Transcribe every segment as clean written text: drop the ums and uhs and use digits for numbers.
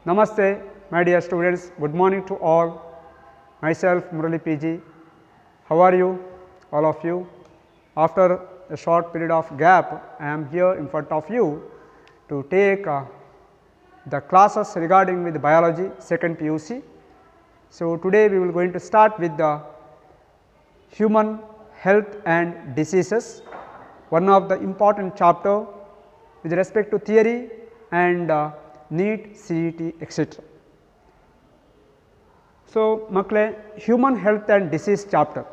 Namaste, my dear students. Good morning to all. Myself, Murali PG. How are you, all of you? After a short period of gap, I am here in front of you to take the classes regarding with biology, second PUC. So, today we will going to start with the human health and diseases, one of the important chapter with respect to theory and NEET, CET, etc. So ಮಕ್ಕಳೇ, human health and disease chapter,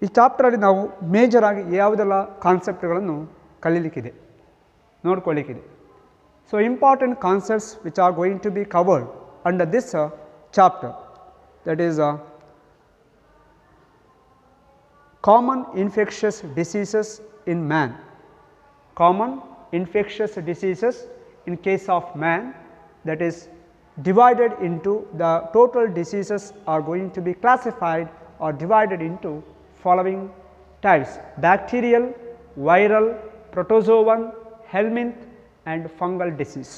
ಈ ಚಾಪ್ಟರಲ್ಲಿ ನಾವು major ಆಗಿ ಯಾವುದೆಲ್ಲ ಕಾನ್ಸೆಪ್ಟ್ಗಳನ್ನು ಕಲೀಲಿಕ್ಕಿದೆ, ನೋಡ್ಕೊಳ್ಳಿಕ್ಕಿದೆ. So important concepts which are going to be covered under this chapter, that is common infectious diseases in man. Common infectious diseases in case of man, that is divided into the total diseases are going to be classified or divided into following types: bacterial, viral, protozoan, helminth and fungal disease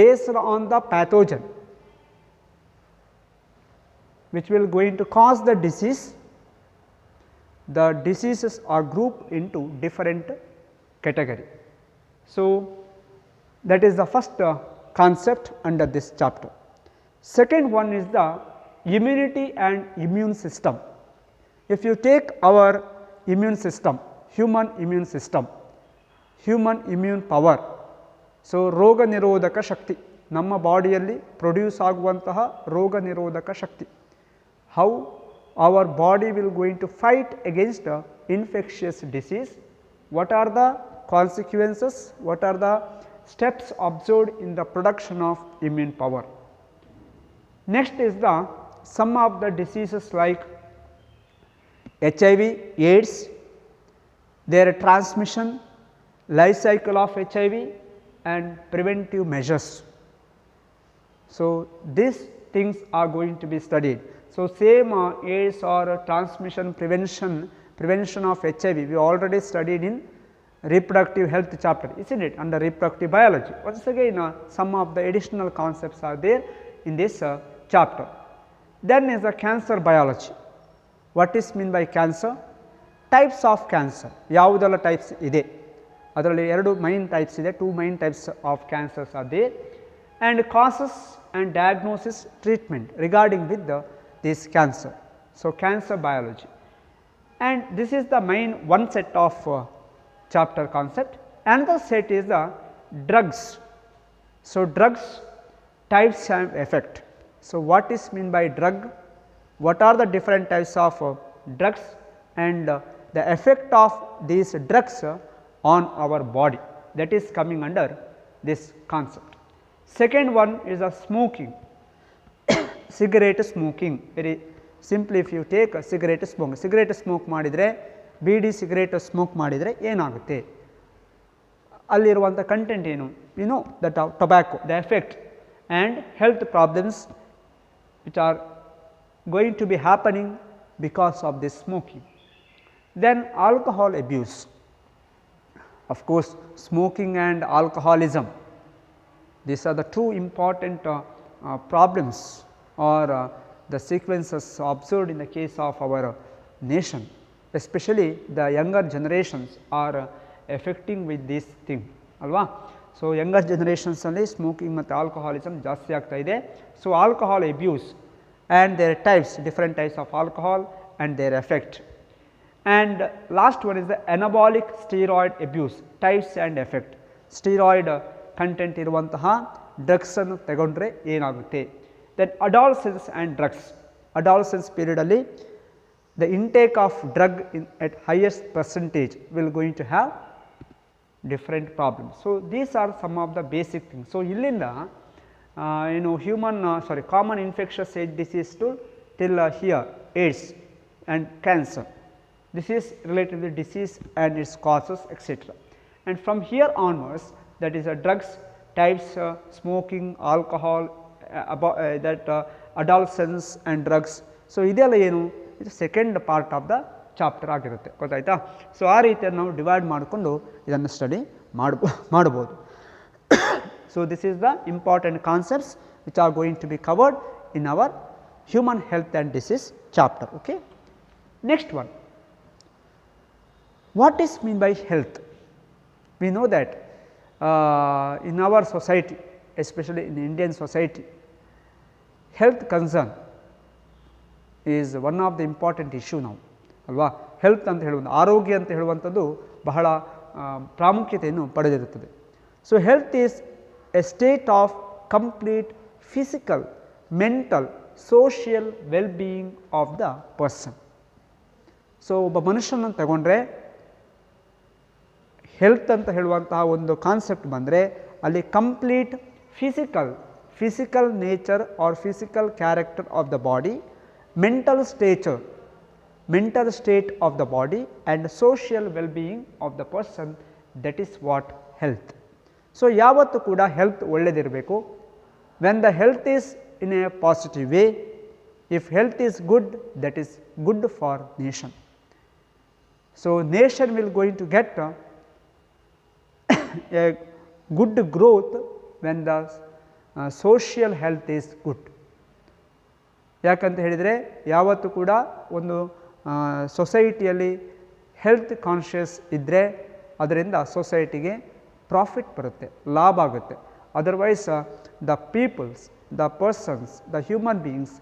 based on the pathogen which will going to cause the disease. The diseases are grouped into different category. So, that is the first concept under this chapter. Second one is the immunity and immune system. If you take our immune system, human immune power, so ರೋಗ ನಿರೋಧಕ ಶಕ್ತಿ, ನಮ್ಮ ಬಾಡಿಯಲ್ಲಿ produce ಆಗುವಂತಹ ರೋಗ ನಿರೋಧಕ ಶಕ್ತಿ, how our body will going to fight against infectious disease, what are the consequences, what are the steps observed in the production of immune power. Next is the some of the diseases like HIV, AIDS, their transmission, life cycle of HIV and preventive measures. So, these things are going to be studied. So, same AIDS or transmission prevention of HIV we already studied in reproductive health chapter, isn't it, under reproductive biology. Once again some of the additional concepts are there in this chapter. Then is the cancer biology. What is mean by cancer? Types of cancer, ಯಾವುದೆಲ್ಲ types ಇದೆ, ಅದರಲ್ಲಿ ಎರಡು main types ಇದೆ, two main types of cancers are there, and causes and diagnosis, treatment regarding with this cancer. So, cancer biology, and this is the main one set of chapter concept. Another set is the drugs. So, drugs, types and effect. So, what is mean by drug, what are the different types of drugs and the effect of these drugs on our body, that is coming under this concept. Second one is the smoking. Cigarette smoking, very simply if you take a cigarette smoke ಮಾಡಿದರೆ, ಬೀಡಿ cigarette smoke ಮಾಡಿದರೆ ಏನಾಗುತ್ತೆ, ಅಲ್ಲಿರುವಂಥ content ಏನು, you know that tobacco, the effect and health problems which are going to be happening because of this smoking. Then alcohol abuse, of course smoking and alcoholism, these are the two important problems or the sequences observed in the case of our nation, especially the younger generations are affecting with this thing alva. So, younger generations alli smoking ಮತ್ತು alcoholism ಜಾಸ್ತಿ ಆಗ್ತಾ ಇದೆ. So, alcohol abuse and their types, different types of alcohol and their effect. And last one is the anabolic steroid abuse, types and effect. Steroid content ಇರುವಂತಹ drugs ಅನ್ನು ತಗೊಂಡ್ರೆ ಏನಾಗುತ್ತೆ. Then adolescence and drugs, adolescence ಪೀರಿಯಡಲ್ಲಿ the intake of drug at highest percentage will going to have different problems. So, these are some of the basic things. So, illinda common infectious disease to till here AIDS and cancer, this is related to disease and its causes, etc. And from here onwards, that is drugs, types, smoking, alcohol, adolescence and drugs. So, ಇದೆಲ್ಲ ಏನು, ಇದು second part of the chapter ಆಗಿರುತ್ತೆ, ಗೊತ್ತಾಯ್ತಾ. So, ಆ ರೀತಿಯಲ್ಲಿ ನಾವು divide ಮಾಡಿಕೊಂಡು ಇದನ್ನು ಸ್ಟಡಿ ಮಾಡಬಹುದು. So, this is the important concepts which are going to be covered in our human health and disease chapter. Okay. Next one, what is mean by health? We know that in our society, especially in Indian society, health concern is one of the important issue now ಅಲ್ವಾ. Health ಅಂತ ಹೇಳುವುದು, ಆರೋಗ್ಯ ಅಂತ ಹೇಳುವಂಥದ್ದು ಬಹಳ ಪ್ರಾಮುಖ್ಯತೆಯನ್ನು ಪಡೆದಿರುತ್ತದೆ. So health is A state of complete physical, mental, social well being of the person. So ಒಬ್ಬ ಮನುಷ್ಯನನ್ನು ತಗೊಂಡ್ರೆ ಹೆಲ್ತ್ ಅಂತ ಹೇಳುವಂತಹ ಒಂದು ಕಾನ್ಸೆಪ್ಟ್ ಬಂದರೆ ಅಲ್ಲಿ complete physical nature or physical character of the body, mental state of the body and social well-being of the person, that is what health. So ಯಾವತ್ತು ಕೂಡ health ಒಳ್ಳೆದಿರಬೇಕು. when the health is in a positive way, if health is good, that is good for nation. So nation will going to get a good growth when the social health is good. ಯಾಕಂತ ಹೇಳಿದರೆ ಯಾವತ್ತು ಕೂಡ ಒಂದು ಸೊಸೈಟಿಯಲ್ಲಿ health conscious ಇದ್ದರೆ ಅದರಿಂದ ಸೊಸೈಟಿಗೆ profit ಬರುತ್ತೆ, ಲಾಭ ಆಗುತ್ತೆ. Otherwise the peoples, the persons, the human beings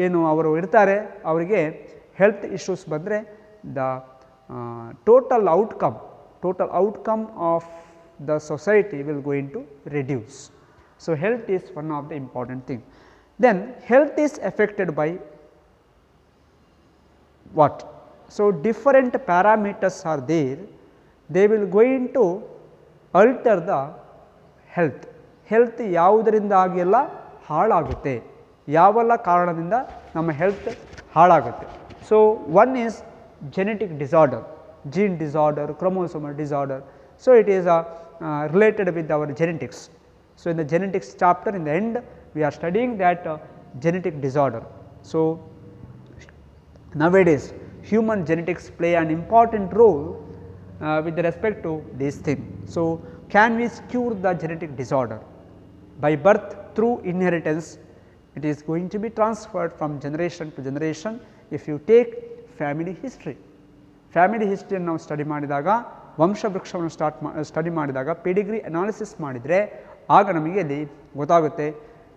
ಏನು ಅವರು ಇರ್ತಾರೆ, ಅವರಿಗೆ ಹೆಲ್ತ್ ಇಶ್ಯೂಸ್ ಬಂದರೆ the total outcome of the society will going to reduce. So health is one of the important thing. Then health is affected by what? So different parameters are there, they will going to alter the health. Health ಯಾವುದರಿಂದಾಗಿ ಎಲ್ಲ ಹಾಳಾಗುತ್ತೆ, ಯಾವೆಲ್ಲ ಕಾರಣದಿಂದ ನಮ್ಮ health ಹಾಳಾಗುತ್ತೆ. So one is genetic disorder, gene disorder, chromosomal disorder. So it is related with our genetics. So in the genetics chapter, in the end we are studying that genetic disorder. So nowadays human genetics play an important role with respect to this thing. So can we cure the genetic disorder? By birth, through inheritance, it is going to be transferred from generation to generation. If you take family history ನಾವು study ಮಾಡಿದಾಗ, ವಂಶವೃಕ್ಷವನ್ನು study ಮಾಡಿದಾಗ, Pedigree analysis ಮಾಡಿದರೆ ಆಗ ನಮಗೆ ಅಲ್ಲಿ ಗೊತ್ತಾಗುತ್ತೆ.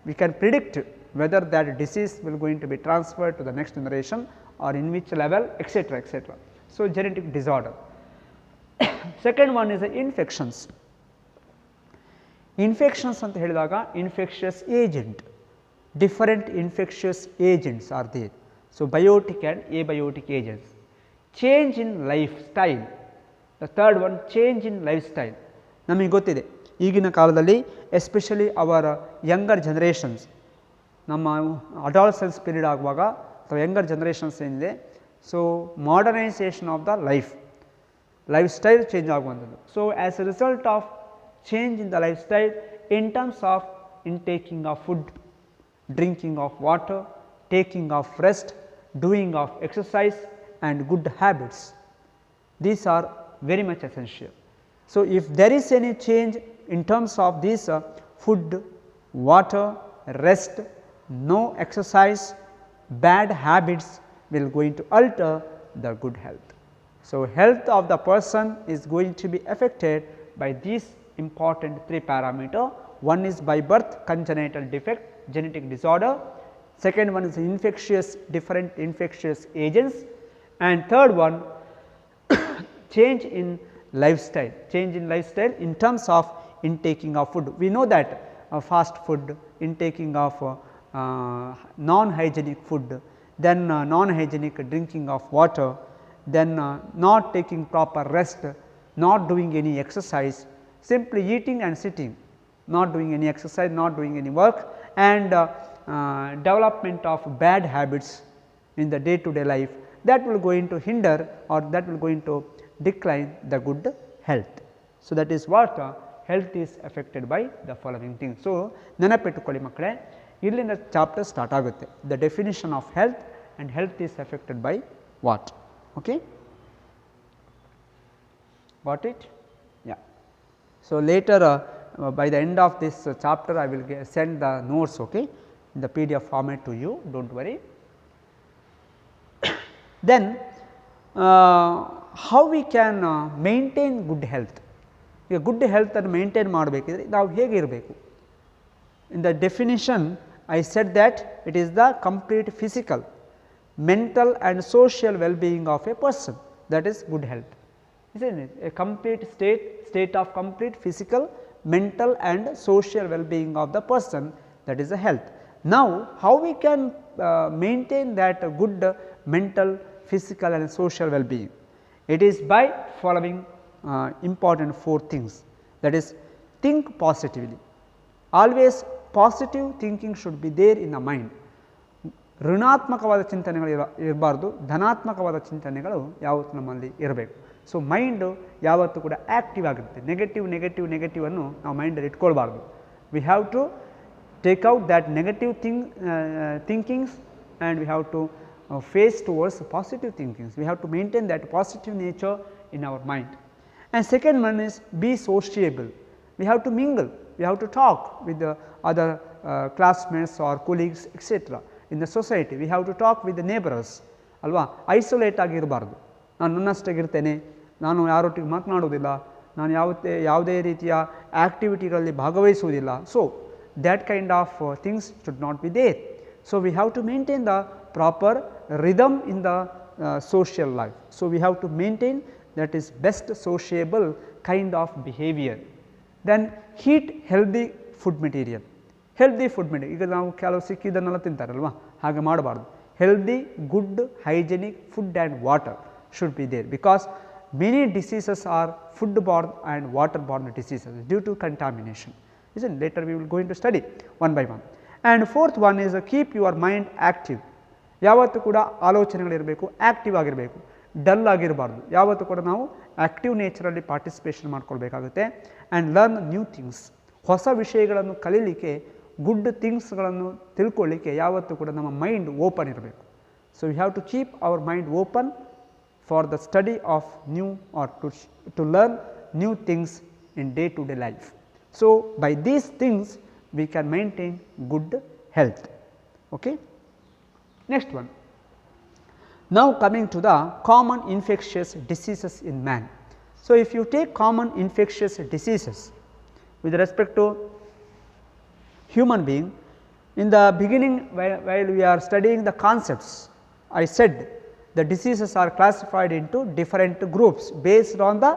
we can predict whether that disease will going to be transferred to the next generation or in which level, etc., etc. So genetic disorder. Second one is the infections. Infections ಅಂತ ಹೇಳಿದಾಗ infectious agent, different infectious agents are there. So biotic and abiotic agents. Change in lifestyle, the third one, change in lifestyle. ನಮಗೆ ಗೊತ್ತಿದೆ ಈಗಿನ ಕಾಲದಲ್ಲಿ especially hour younger generations, ನಮ್ಮ ಅಡಾಲ್ಸೆನ್ಸ್ period ಆಗುವಾಗ ಅಥವಾ younger generations ಏನಿದೆ, so modernisation of the life style change ಆಗುವಂಥದ್ದು. So as a result of change in the life style in terms of intaking of food, drinking of water, taking of rest, doing of exercise and good habits, these are very much essential. So if there is any change in terms of this food, water, rest, no exercise, bad habits will going to alter the good health. So health of the person is going to be affected by these important three parameter. One is by birth, congenital defect, genetic disorder. Second one is different infectious agents. And third one, change in lifestyle in terms of intaking of food. We know that fast food, intaking of non-hygienic food, then non-hygienic drinking of water, then not taking proper rest, not doing any exercise, simply eating and sitting, not doing any exercise, not doing any work, and development of bad habits in the day to day life, that will going to hinder or that will going to decline the good health. So that is what health is affected by the following things. So ನೆನಪಿಟ್ಟುಕೊಳ್ಳಿ ಮಕ್ಕಳೇ, ಇಲ್ಲಿಂದ chapter start ಆಗುತ್ತೆ. The definition of health and health is affected by what? Okay, got it? Yeah. So later by the end of this chapter I will send the notes, okay, in the PDF format to you, do not worry. Then how we can maintain good health? ಈಗ good health ಅನ್ನು maintain ಮಾಡಬೇಕಿದ್ರೆ ನಾವು ಹೇಗೆ ಇರಬೇಕು? In the definition I said that it is the complete physical, mental and social well being of A person, that is good health. Isn't it? A complete state of complete physical, mental and social well-being of the person, that is the health. Now, how we can maintain that good mental, physical and social well-being? It is by following important 4 things, that is think positively. Always positive thinking should be there in the mind. ಋಣಾತ್ಮಕವಾದ ಚಿಂತನೆಗಳು ಇರಬಾರ್ದು, ಧನಾತ್ಮಕವಾದ ಚಿಂತನೆಗಳು ಯಾವತ್ತು ನಮ್ಮಲ್ಲಿ ಇರಬೇಕು. So mind ಯಾವತ್ತೂ ಕೂಡ active ಆಗಿರುತ್ತೆ. Negative ಅನ್ನು ನಾವು ಮೈಂಡಲ್ಲಿ ಇಟ್ಕೊಳ್ಬಾರ್ದು. We have to take out that negative thinkings and we have to face towards positive thinkings. We have to maintain that positive nature in our mind. And second one is be sociable. We have to mingle, we have to talk with the other classmates or colleagues etc. in the society. We have to talk with the neighbors, alva. Isolate ಆಗಿರಬಾರ್ದು. ನಾನು ನನ್ನಷ್ಟಾಗಿರ್ತೇನೆ, ನಾನು ಯಾರೊಟ್ಟಿಗೆ ಮಾತನಾಡುವುದಿಲ್ಲ, ನಾನು ಯಾವುದೇ ರೀತಿಯ ಆ್ಯಕ್ಟಿವಿಟಿಗಳಲ್ಲಿ ಭಾಗವಹಿಸುವುದಿಲ್ಲ. So that kind of things should not be there. So we have to maintain the proper rhythm in the social life. So we have to maintain that is best sociable kind of behavior. Then eat healthy food material. ಈಗ ನಾವು ಕೆಲವು ಸಿಕ್ಕಿದ್ದನ್ನೆಲ್ಲ ತಿಂತಾರಲ್ವಾ, ಹಾಗೆ ಮಾಡಬಾರ್ದು. Healthy good hygienic food and water should be there, because many diseases are food borne and water borne diseases due to contamination. Isn't it? Later we will going to study one by one. And fourth one is keep your mind active. ಯಾವತ್ತೂ ಕೂಡ ಆಲೋಚನೆಗಳಿರಬೇಕು, active ಆಗಿರಬೇಕು, dull ಆಗಿರಬಾರ್ದು. ಯಾವತ್ತೂ ಕೂಡ ನಾವು active ನೇಚರಲ್ಲಿ participation ಮಾಡ್ಕೊಳ್ಬೇಕಾಗುತ್ತೆ. And learn new things. ಹೊಸ ವಿಷಯಗಳನ್ನು ಕಲೀಲಿಕ್ಕೆ, ಗುಡ್ ಥಿಂಗ್ಸ್ಗಳನ್ನು ತಿಳ್ಕೊಳ್ಳಿಕ್ಕೆ ಯಾವತ್ತೂ ಕೂಡ ನಮ್ಮ ಮೈಂಡ್ ಓಪನ್ ಇರಬೇಕು. So we have to keep our mind open for the study of new or to learn new things in day to day life. So by these things we can maintain good health. Okay. Next one. Now coming to the common infectious diseases in man. So if you take common infectious diseases with respect to human being, in the beginning while we are studying the concepts, I said the diseases are classified into different groups based on the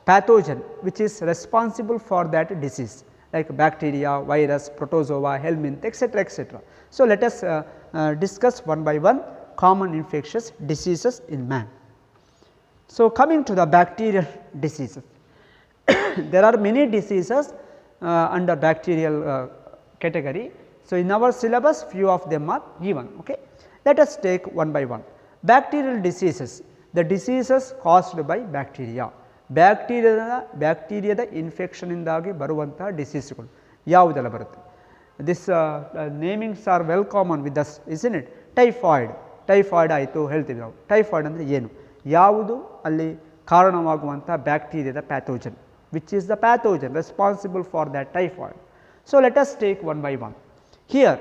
pathogen which is responsible for that disease, like bacteria, virus, protozoa, helminth etc., etc. So let us discuss one by one common infectious diseases in man. So coming to the bacterial diseases, there are many diseases under bacterial category. So in our syllabus few of them are given. Okay. Let us take one by one. Bacterial diseases, the diseases caused by bacteria. ಬ್ಯಾಕ್ಟೀರಿಯಾದ infection ಇಂದಾಗಿ ಬರುವಂತಹ ಡಿಸೀಸ್ಗಳು ಯಾವುದೆಲ್ಲ ಬರುತ್ತೆ. This namings are well common with us, isn't it? Typhoid ಆಯಿತು ಹೇಳ್ತೀವಿ ನಾವು. Typhoid ಅಂದರೆ ಏನು? ಯಾವುದು ಅಲ್ಲಿ ಕಾರಣವಾಗುವಂಥ ಬ್ಯಾಕ್ಟೀರಿಯಾದ pathogen, which is the pathogen responsible for that typhoid. So let us take one by one. Here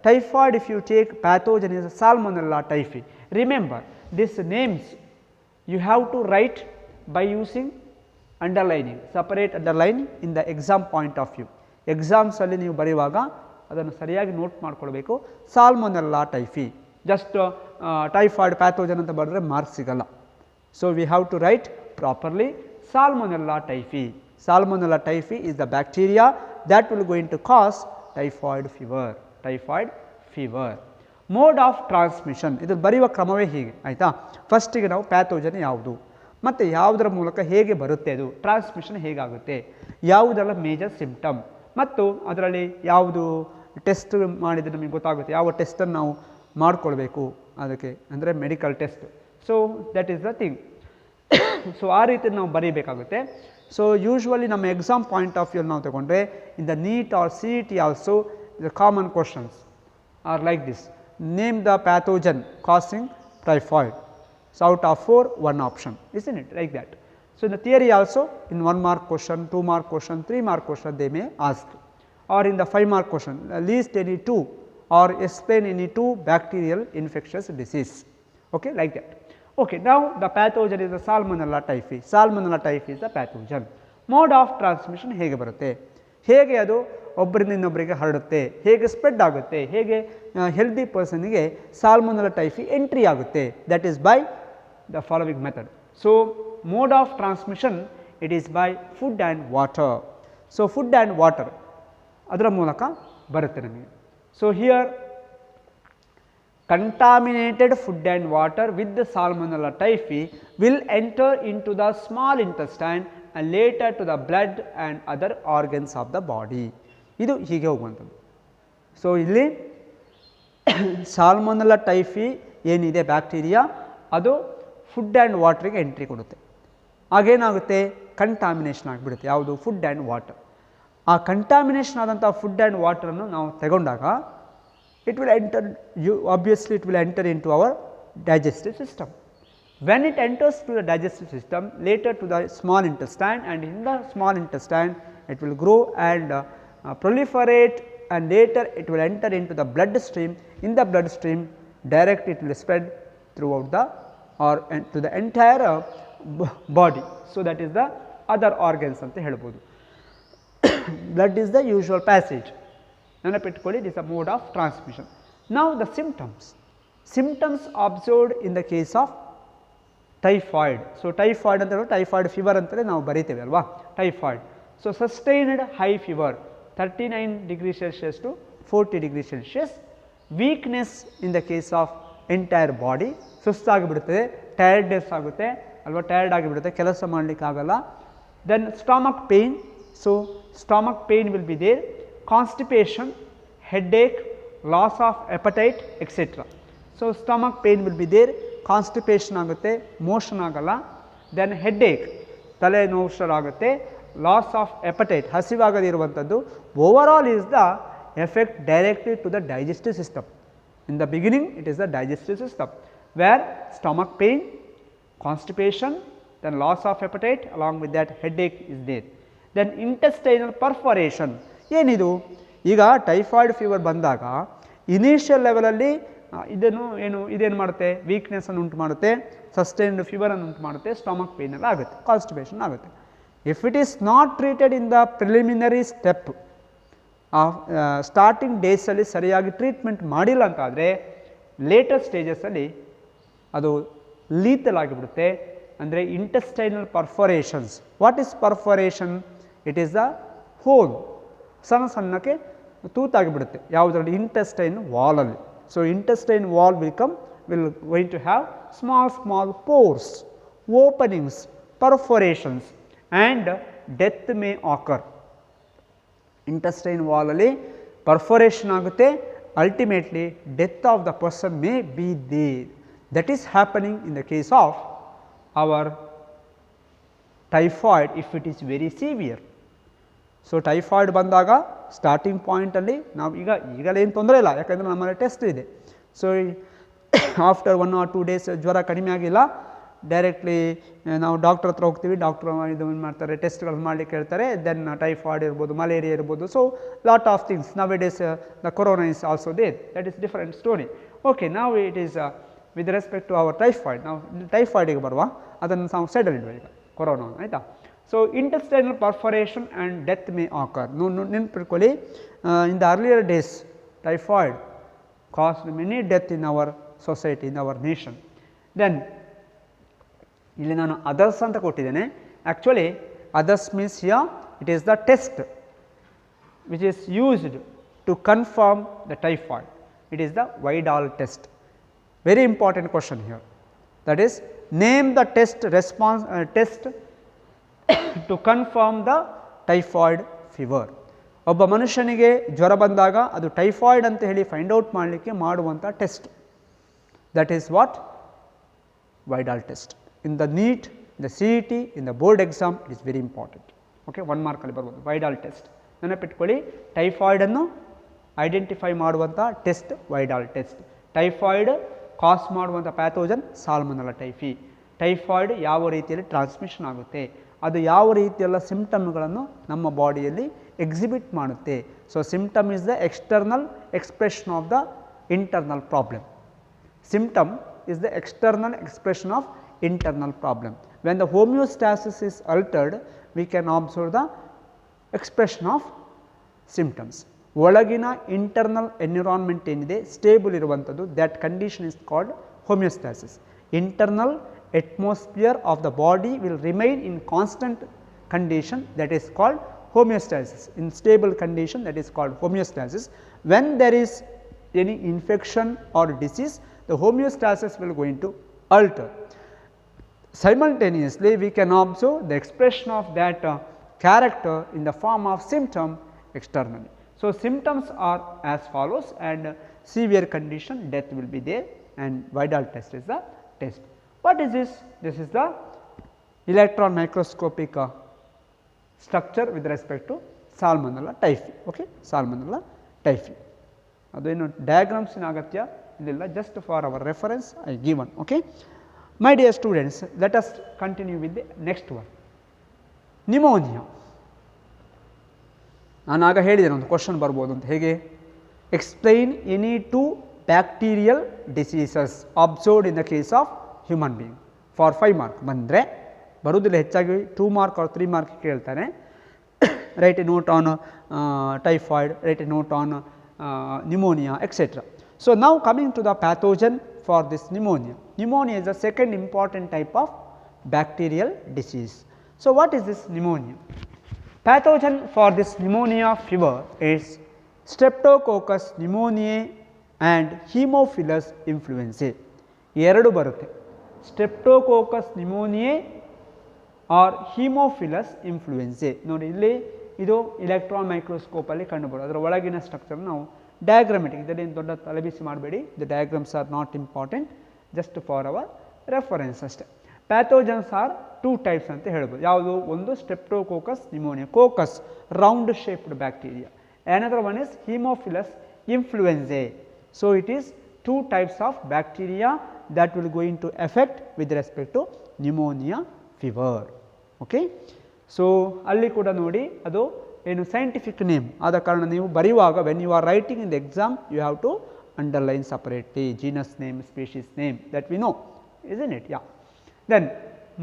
typhoid, if you take pathogen is Salmonella typhi. Remember these names you have to write by using underlining, separate underlining in the exam point of view. Exams alli ನೀವು ಬರೆಯುವಾಗ ಅದನ್ನು ಸರಿಯಾಗಿ note ಮಾಡ್ಕೊಳ್ಬೇಕು. Salmonella typhi, just typhoid pathogen ಅಂತ ಬರೆದ್ರೆ marks ಸಿಗಲ್ಲ. So we have to write properly Salmonella typhi. Salmonella typhi is the bacteria that will going to cause typhoid fever. Mode of transmission, ಇದು ಬರೆಯುವ ಕ್ರಮವೇ ಹೀಗೆ ಆಯಿತಾ. ಫಸ್ಟಿಗೆ ನಾವು ಪ್ಯಾಥೋಜನ್ ಯಾವುದು ಮತ್ತು ಯಾವುದರ ಮೂಲಕ ಹೇಗೆ ಬರುತ್ತೆ, ಅದು ಟ್ರಾನ್ಸ್ಮಿಷನ್ ಹೇಗಾಗುತ್ತೆ, ಯಾವುದೆಲ್ಲ ಮೇಜರ್ ಸಿಂಪ್ಟಮ್ ಮತ್ತು ಅದರಲ್ಲಿ ಯಾವುದು ಟೆಸ್ಟ್ ಮಾಡಿದರೆ ನಮಗೆ ಗೊತ್ತಾಗುತ್ತೆ, ಯಾವ ಟೆಸ್ಟನ್ನು ನಾವು ಮಾಡಿಕೊಳ್ಬೇಕು ಅದಕ್ಕೆ, ಅಂದರೆ medical test. So that is the thing. So ಆ ರೀತಿ ನಾವು ಬರೀಬೇಕಾಗುತ್ತೆ. ಸೊ ಯೂಶ್ವಲಿ ನಮ್ಮ ಎಕ್ಸಾಮ್ ಪಾಯಿಂಟ್ ಆಫ್ ವ್ಯೂ ನಾವು ತಗೊಂಡ್ರೆ in the NEET or CET also the common questions are like this: name the pathogen causing typhoid. So out of 4 one option, isn't it like that? So, in the theory also in 1 mark question, 2 mark question, 3 mark question they may ask, or in the 5 mark question at least any 2 or explain any 2 bacterial infectious disease, okay, like that. Okay, now the pathogen is the Salmonella typhi. Salmonella typhi is the pathogen. Mode of transmission ಹೇಗೆ ಬರುತ್ತೆ, ಹೇಗೆ ಅದು ಒಬ್ಬರಿಂದ ಇನ್ನೊಬ್ಬರಿಗೆ ಹರಡುತ್ತೆ, ಹೇಗೆ spread ಆಗುತ್ತೆ, ಹೇಗೆ healthy ಪರ್ಸನ್ಗೆ salmonella Typhi entry ಆಗುತ್ತೆ, that is by the following method. So mode of transmission it is by food and water. So food and water ಅದರ ಮೂಲಕ ಬರುತ್ತೆ ನಮಗೆ. So here contaminated food and water with the Salmonella typhi will enter into the small intestine and later to the blood and other organs of the body. ಇದು ಹೀಗೆ ಹೋಗುವಂಥದ್ದು. So ಇಲ್ಲಿ salmonella Typhi ಏನಿದೆ bacteria ಅದು food and ವಾಟರ್ಗೆ entry ಕೊಡುತ್ತೆ. ಆಗೇನಾಗುತ್ತೆ, contamination ಆಗಿಬಿಡುತ್ತೆ. ಯಾವುದು, food and water. ಆ ಕಂಟಾಮಿನೇಷನ್ ಆದಂಥ ಫುಡ್ ಆ್ಯಂಡ್ ವಾಟರನ್ನು ನಾವು ತಗೊಂಡಾಗ it will enter, obviously it will enter into our digestive system. When it enters to the digestive system, later to the small intestine, and in the small intestine it will grow and proliferate, and later it will enter into the blood stream. In the blood stream direct it will spread throughout the or to the entire body. So that is the other organs anta helbodu. Blood is the usual passage. ನೆನಪಿಟ್ಕೊಳ್ಳಿ, it is a mode of transmission. Now the symptoms observed in the case of typhoid. So typhoid ಅಂತ ಹೇಳೋದು typhoid fever ಅಂತಲೇ ನಾವು ಬರೀತೇವೆ ಅಲ್ವಾ, typhoid. So sustained high fever 39 degree Celsius to 40 degree Celsius. Weakness in the case of entire body, ಸುಸ್ತಾಗಿಬಿಡುತ್ತದೆ, tiredness ಆಗುತ್ತೆ ಅಲ್ವಾ, tired ಆಗಿಬಿಡುತ್ತೆ, ಕೆಲಸ ಮಾಡಲಿಕ್ಕೆ ಆಗಲ್ಲ. Then stomach pain, so stomach pain will be there, constipation, headache, loss of appetite, etc. So stomach pain will be there, constipation ಆಗುತ್ತೆ, motion ಆಗಲ್ಲ, then headache ತಲೆ ನೋವು ಆಗುತ್ತೆ, ಲಾಸ್ ಆಫ್ appetite ಹಸಿವಾಗದೇ ಇರುವಂಥದ್ದು. Overall is the effect directly to the digestive system. In the beginning it is the digestive system where stomach pain, constipation, then loss of appetite along with that headache is there. Then intestinal perforation. ಏನಿದು, ಈಗ typhoid fever ಬಂದಾಗ initial ಲೆವೆಲಲ್ಲಿ ಇದೇನು ಮಾಡುತ್ತೆ, ವೀಕ್ನೆಸ್ಸನ್ನು ಉಂಟು ಮಾಡುತ್ತೆ, sustained ಫೀವರನ್ನು ಉಂಟು ಮಾಡುತ್ತೆ, ಸ್ಟಮಕ್ ಪೇನ್ ಎಲ್ಲ ಆಗುತ್ತೆ, ಕಾನ್ಸ್ಟಿಪೇಷನ್ ಆಗುತ್ತೆ. If it is not treated in the preliminary step, starting ಡೇಸಲ್ಲಿ ಸರಿಯಾಗಿ ಟ್ರೀಟ್ಮೆಂಟ್ ಮಾಡಿಲ್ಲ ಅಂತಾದರೆ ಲೇಟರ್ ಸ್ಟೇಜಸ್ಸಲ್ಲಿ ಅದು ಲೀತಲ್ ಆಗಿಬಿಡುತ್ತೆ. ಅಂದರೆ intestinal perforations. What is perforation? It is the hole, ಸಣ್ಣ ಸಣ್ಣಕ್ಕೆ ತೂತಾಗಿಬಿಡುತ್ತೆ ಯಾವುದರಲ್ಲಿ, ಇಂಟೆಸ್ಟೈನ್ ವಾಲಲ್ಲಿ. So intestine wall will going to have small pores, openings, perforations and death may occur. Intestine wall ಅಲ್ಲಿ perforation ಆಗುತ್ತೆ, ultimately death of the person may be there. That is happening in the case of our typhoid if it is very severe. So typhoid ಬಂದಾಗ starting ಪಾಯಿಂಟಲ್ಲಿ ನಾವು ಈಗಲೇ ಏನು ತೊಂದರೆ ಇಲ್ಲ, ಯಾಕಂದರೆ ನಮ್ಮಲ್ಲಿ ಟೆಸ್ಟ್ ಇದೆ. ಸೊ ಆಫ್ಟರ್ 1 or 2 days ಜ್ವರ ಕಡಿಮೆ ಆಗಿಲ್ಲ, ಡೈರೆಕ್ಟ್ಲಿ ನಾವು ಡಾಕ್ಟರ್ ಹತ್ರ ಹೋಗ್ತೀವಿ, ಡಾಕ್ಟರ್ ಇದು ಏನು ಮಾಡ್ತಾರೆ, ಟೆಸ್ಟ್ಗಳು ಮಾಡಲಿಕ್ಕೆ ಹೇಳ್ತಾರೆ. ದೆನ್ ಟೈಫಾಯ್ಡ್ ಇರ್ಬೋದು, ಮಲೇರಿಯಾ ಇರ್ಬೋದು, so lot of things. Now days the corona is also there, that is different story. Okay, ನಾವು it is with respect to our typhoid. ನಾವು ಟೈಫಾಯ್ಡಿಗೆ ಬರುವ, ಅದನ್ನು ನಾವು ಸೈಡಲ್ಲಿ ಇಡುವ ಈಗ ಕೊರೋನಾ, ಆಯಿತಾ. So intestinal perforation and death may occur. ನೆನಪಿಟ್ಕೊಳ್ಳಿ, in the earlier days typhoid caused many death in our society, in our nation. Then ಇಲ್ಲಿ ನಾನು others ಅಂತ ಕೊಟ್ಟಿದ್ದೇನೆ. Actually others means here it is the test which is used to confirm the typhoid. It is the Vidal test. Very important question here. That is, name the test to confirm the typhoid fever. ಒಬ್ಬ ಮನುಷ್ಯನಿಗೆ ಜ್ವರ ಬಂದಾಗ ಅದು typhoid ಅಂತ ಹೇಳಿ find out ಮಾಡಲಿಕ್ಕೆ ಮಾಡುವಂಥ test, that is what Widal test. In the neat, the CET, in the board exam it is very important. Okay, 1 ಮಾರ್ಕಲ್ಲಿ ಬರ್ಬೋದು ವೈಡಾಲ್ ಟೆಸ್ಟ್. ನೆನಪಿಟ್ಕೊಳ್ಳಿ, ಟೈಫಾಯ್ಡನ್ನು ಐಡೆಂಟಿಫೈ ಮಾಡುವಂಥ ಟೆಸ್ಟ್ ವೈಡಾಲ್ ಟೆಸ್ಟ್. ಟೈಫಾಯ್ಡ್ ಕಾಸ್ ಮಾಡುವಂಥ ಪ್ಯಾಥೋಜನ್ ಸಾಲ್ಮೊನೆಲ್ಲಾ ಟೈಫಿ. ಟೈಫಾಯ್ಡ್ ಯಾವ ರೀತಿಯಲ್ಲಿ transmission ಆಗುತ್ತೆ, ಅದು ಯಾವ ರೀತಿಯೆಲ್ಲ ಸಿಂಪ್ಟಮ್ಗಳನ್ನು ನಮ್ಮ ಬಾಡಿಯಲ್ಲಿ ಎಕ್ಸಿಬಿಟ್ ಮಾಡುತ್ತೆ. So symptom is the external expression of the internal problem. Symptom is the external expression of internal problem. When the homeostasis is altered, we can observe the expression of symptoms. ಒಳಗಿನ internal environment ಏನಿದೆ stable ಇರುವಂಥದ್ದು, that condition is called homeostasis. Internal atmosphere of the body will remain in constant condition, that is called homeostasis. In stable condition, that is called homeostasis. When there is any infection or disease, the homeostasis will going to alter. Simultaneously, we can observe the expression of that character in the form of symptom externally. So symptoms are as follows, and severe condition, death will be there, and Vidal test is the test. What is this? This is the electron microscopic structure with respect to Salmonella typhi. Okay? Salmonella typhi. ಅದೇನು ಡಯಾಗ್ರಾಮ್ಸಿನ ಅಗತ್ಯ ಇಲ್ಲಿಲ್ಲ, just for our reference I given. Okay my dear students, let us continue with the next one, pneumonia. ನಾನು ಆಗ ಹೇಳಿದ್ದೇನೆ ಒಂದು question ಬರ್ಬೋದು ಅಂತ. ಹೇಗೆ? Explain any two bacterial diseases observed in the case of human being for 5 mark ಬಂದರೆ ಬರುವುದಿಲ್ಲ, ಹೆಚ್ಚಾಗಿ 2 ಮಾರ್ಕ್ ಆರ್ 3 ಮಾರ್ಕ್ ಕೇಳ್ತಾನೆ. Right A note on typhoid, right A note on pneumonia, etc. So now coming to the pathogen for this pneumonia. Pneumonia is the second important type of bacterial disease. So what is this pneumonia? Pathogen for this pneumonia fever is Streptococcus pneumoniae and Haemophilus influenzae. ಎರಡು ಬರುತ್ತೆ, Streptococcus pneumoniae or Haemophilus influenzae. ನೋಡಿ ಇಲ್ಲಿ ಇದು electron microscope ಅಲ್ಲಿ ಕಂಡುಬರೋದು. ಅದರ ಒಳಗಿನ structure ನಾವು diagrammatic, ಇದರಲ್ಲಿ ದೊಡ್ಡ ತಲೆಬಿಸಿ ಮಾಡಬೇಡಿ, the diagrams are not important, just for our reference ಅಷ್ಟೇ. ಪ್ಯಾಥೋಜನ್ಸ್ ಆರ್ 2 ಟೈಪ್ಸ್ ಅಂತ ಹೇಳ್ಬೋದು. ಯಾವುದು? ಒಂದು streptococcus pneumonia, coccus round shaped bacteria. another one is Haemophilus influenzae. So it is 2 types of bacteria that will going to affect with respect to pneumonia fever. Okay. So ಅಲ್ಲಿ ಕೂಡ ನೋಡಿ ಅದು ಏನು scientific name ಆದ ಕಾರಣ ನೀವು ಬರೆಯುವಾಗ when you are writing in the exam you have to underline separately genus name, species name, that we know, isn't it? Yeah. Then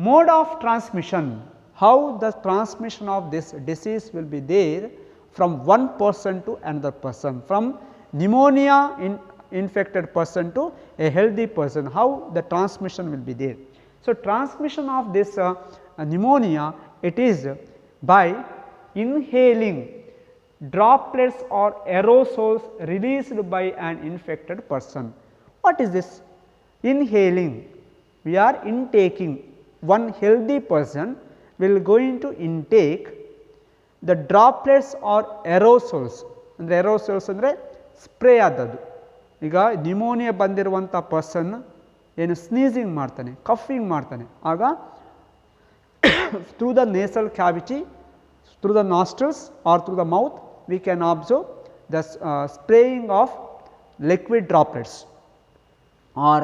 mode of transmission, how the transmission of this disease will be there from one person to another person, from pneumonia infected person to a healthy person, how the transmission will be there. So transmission of this pneumonia, it is by inhaling droplets or aerosols released by an infected person. What is this? Inhaling, we are intaking. One healthy person will going to intake the droplets or aerosols. ಅಂದರೆ aerosols ಅಂದರೆ spray ಆದದ್ದು. ಈಗ pneumonia ಬಂದಿರುವಂಥ person ಏನು sneezing ಮಾಡ್ತಾನೆ, coughing ಮಾಡ್ತಾನೆ, ಆಗ through the nasal cavity, through the nostrils or through the mouth, we can observe the spraying of liquid droplets or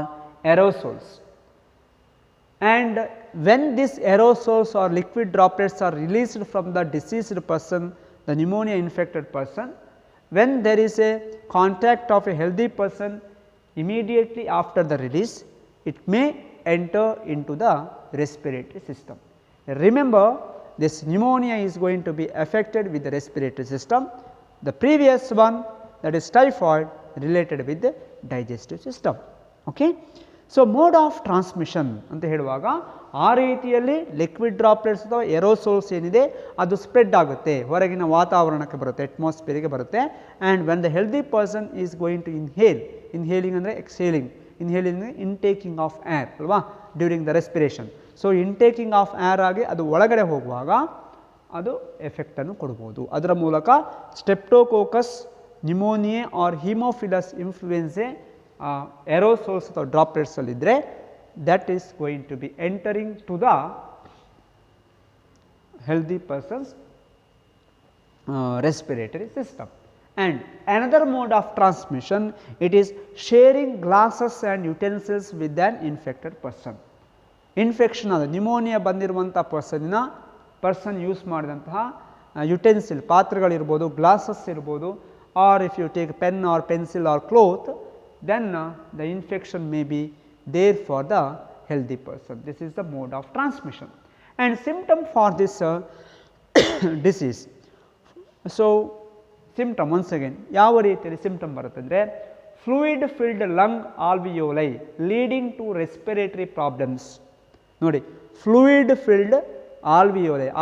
aerosols. And when these aerosols or liquid droplets are released from the deceased person, the pneumonia infected person, when there is a contact of a healthy person, immediately after the release, it may enter into the respiratory system. Remember, this pneumonia is going to be affected with the respiratory system. The previous one, that is typhoid, related with the digestive system. Okay. So mode of transmission ಅಂತ ಹೇಳುವಾಗ ಆ ರೀತಿಯಲ್ಲಿ liquid droplets ಅಥವಾ ಏರೋಸೋಲ್ಸ್ ಏನಿದೆ ಅದು spread ಆಗುತ್ತೆ, ಹೊರಗಿನ ವಾತಾವರಣಕ್ಕೆ ಬರುತ್ತೆ, ಅಟ್ಮಾಸ್ಫಿಯರ್ಗೆ ಬರುತ್ತೆ. And when the healthy person is going to inhale, inhaling ಅಂದರೆ ಎಕ್ಸ್ಹೇಲಿಂಗ್, ಇನ್ಹೇಲಿಂಗ್ ಅಂದರೆ ಇಂಟೇಕಿಂಗ್ ಆಫ್ ಏರ್ ಅಲ್ವಾ, during the respiration. So intaking of air ಆಗಿ ಅದು ಒಳಗಡೆ ಹೋಗುವಾಗ ಅದು ಎಫೆಕ್ಟನ್ನು ಕೊಡ್ಬೋದು. ಅದರ ಮೂಲಕ ಸ್ಟೆಪ್ಟೋಕೋಕಸ್ ನ್ಯೂಮೋನಿಯೆ ಆರ್ ಹೀಮೋಫಿಲಸ್ ಇನ್ಫ್ಲೂಯೆನ್ಸೆ ಏರೋಸೋಲ್ಸ್ ಅಥವಾ ಡ್ರಾಪ್ಲೆಟ್ಸ್ ಅಲ್ಲಿದ್ದರೆ that is going to be entering to the healthy person's respiratory system. And another mode of transmission, it is sharing glasses and utensils with an infected person. Infection ಆದ pneumonia ಬಂದಿರುವಂಥ person use ಮಾಡಿದಂತಹ utensil ಪಾತ್ರೆಗಳಿರ್ಬೋದು, glasses ಇರ್ಬೋದು, or if you take pen or pencil or cloth, then the infection may be there for the healthy person. This is the mode of transmission and symptom for this disease. So, symptom once again ಯಾವ ರೀತಿಯಲ್ಲಿ symptom ಬರುತ್ತೆ ಅಂದರೆ fluid filled lung alveoli leading to respiratory problems. ನೋಡಿ fluid filled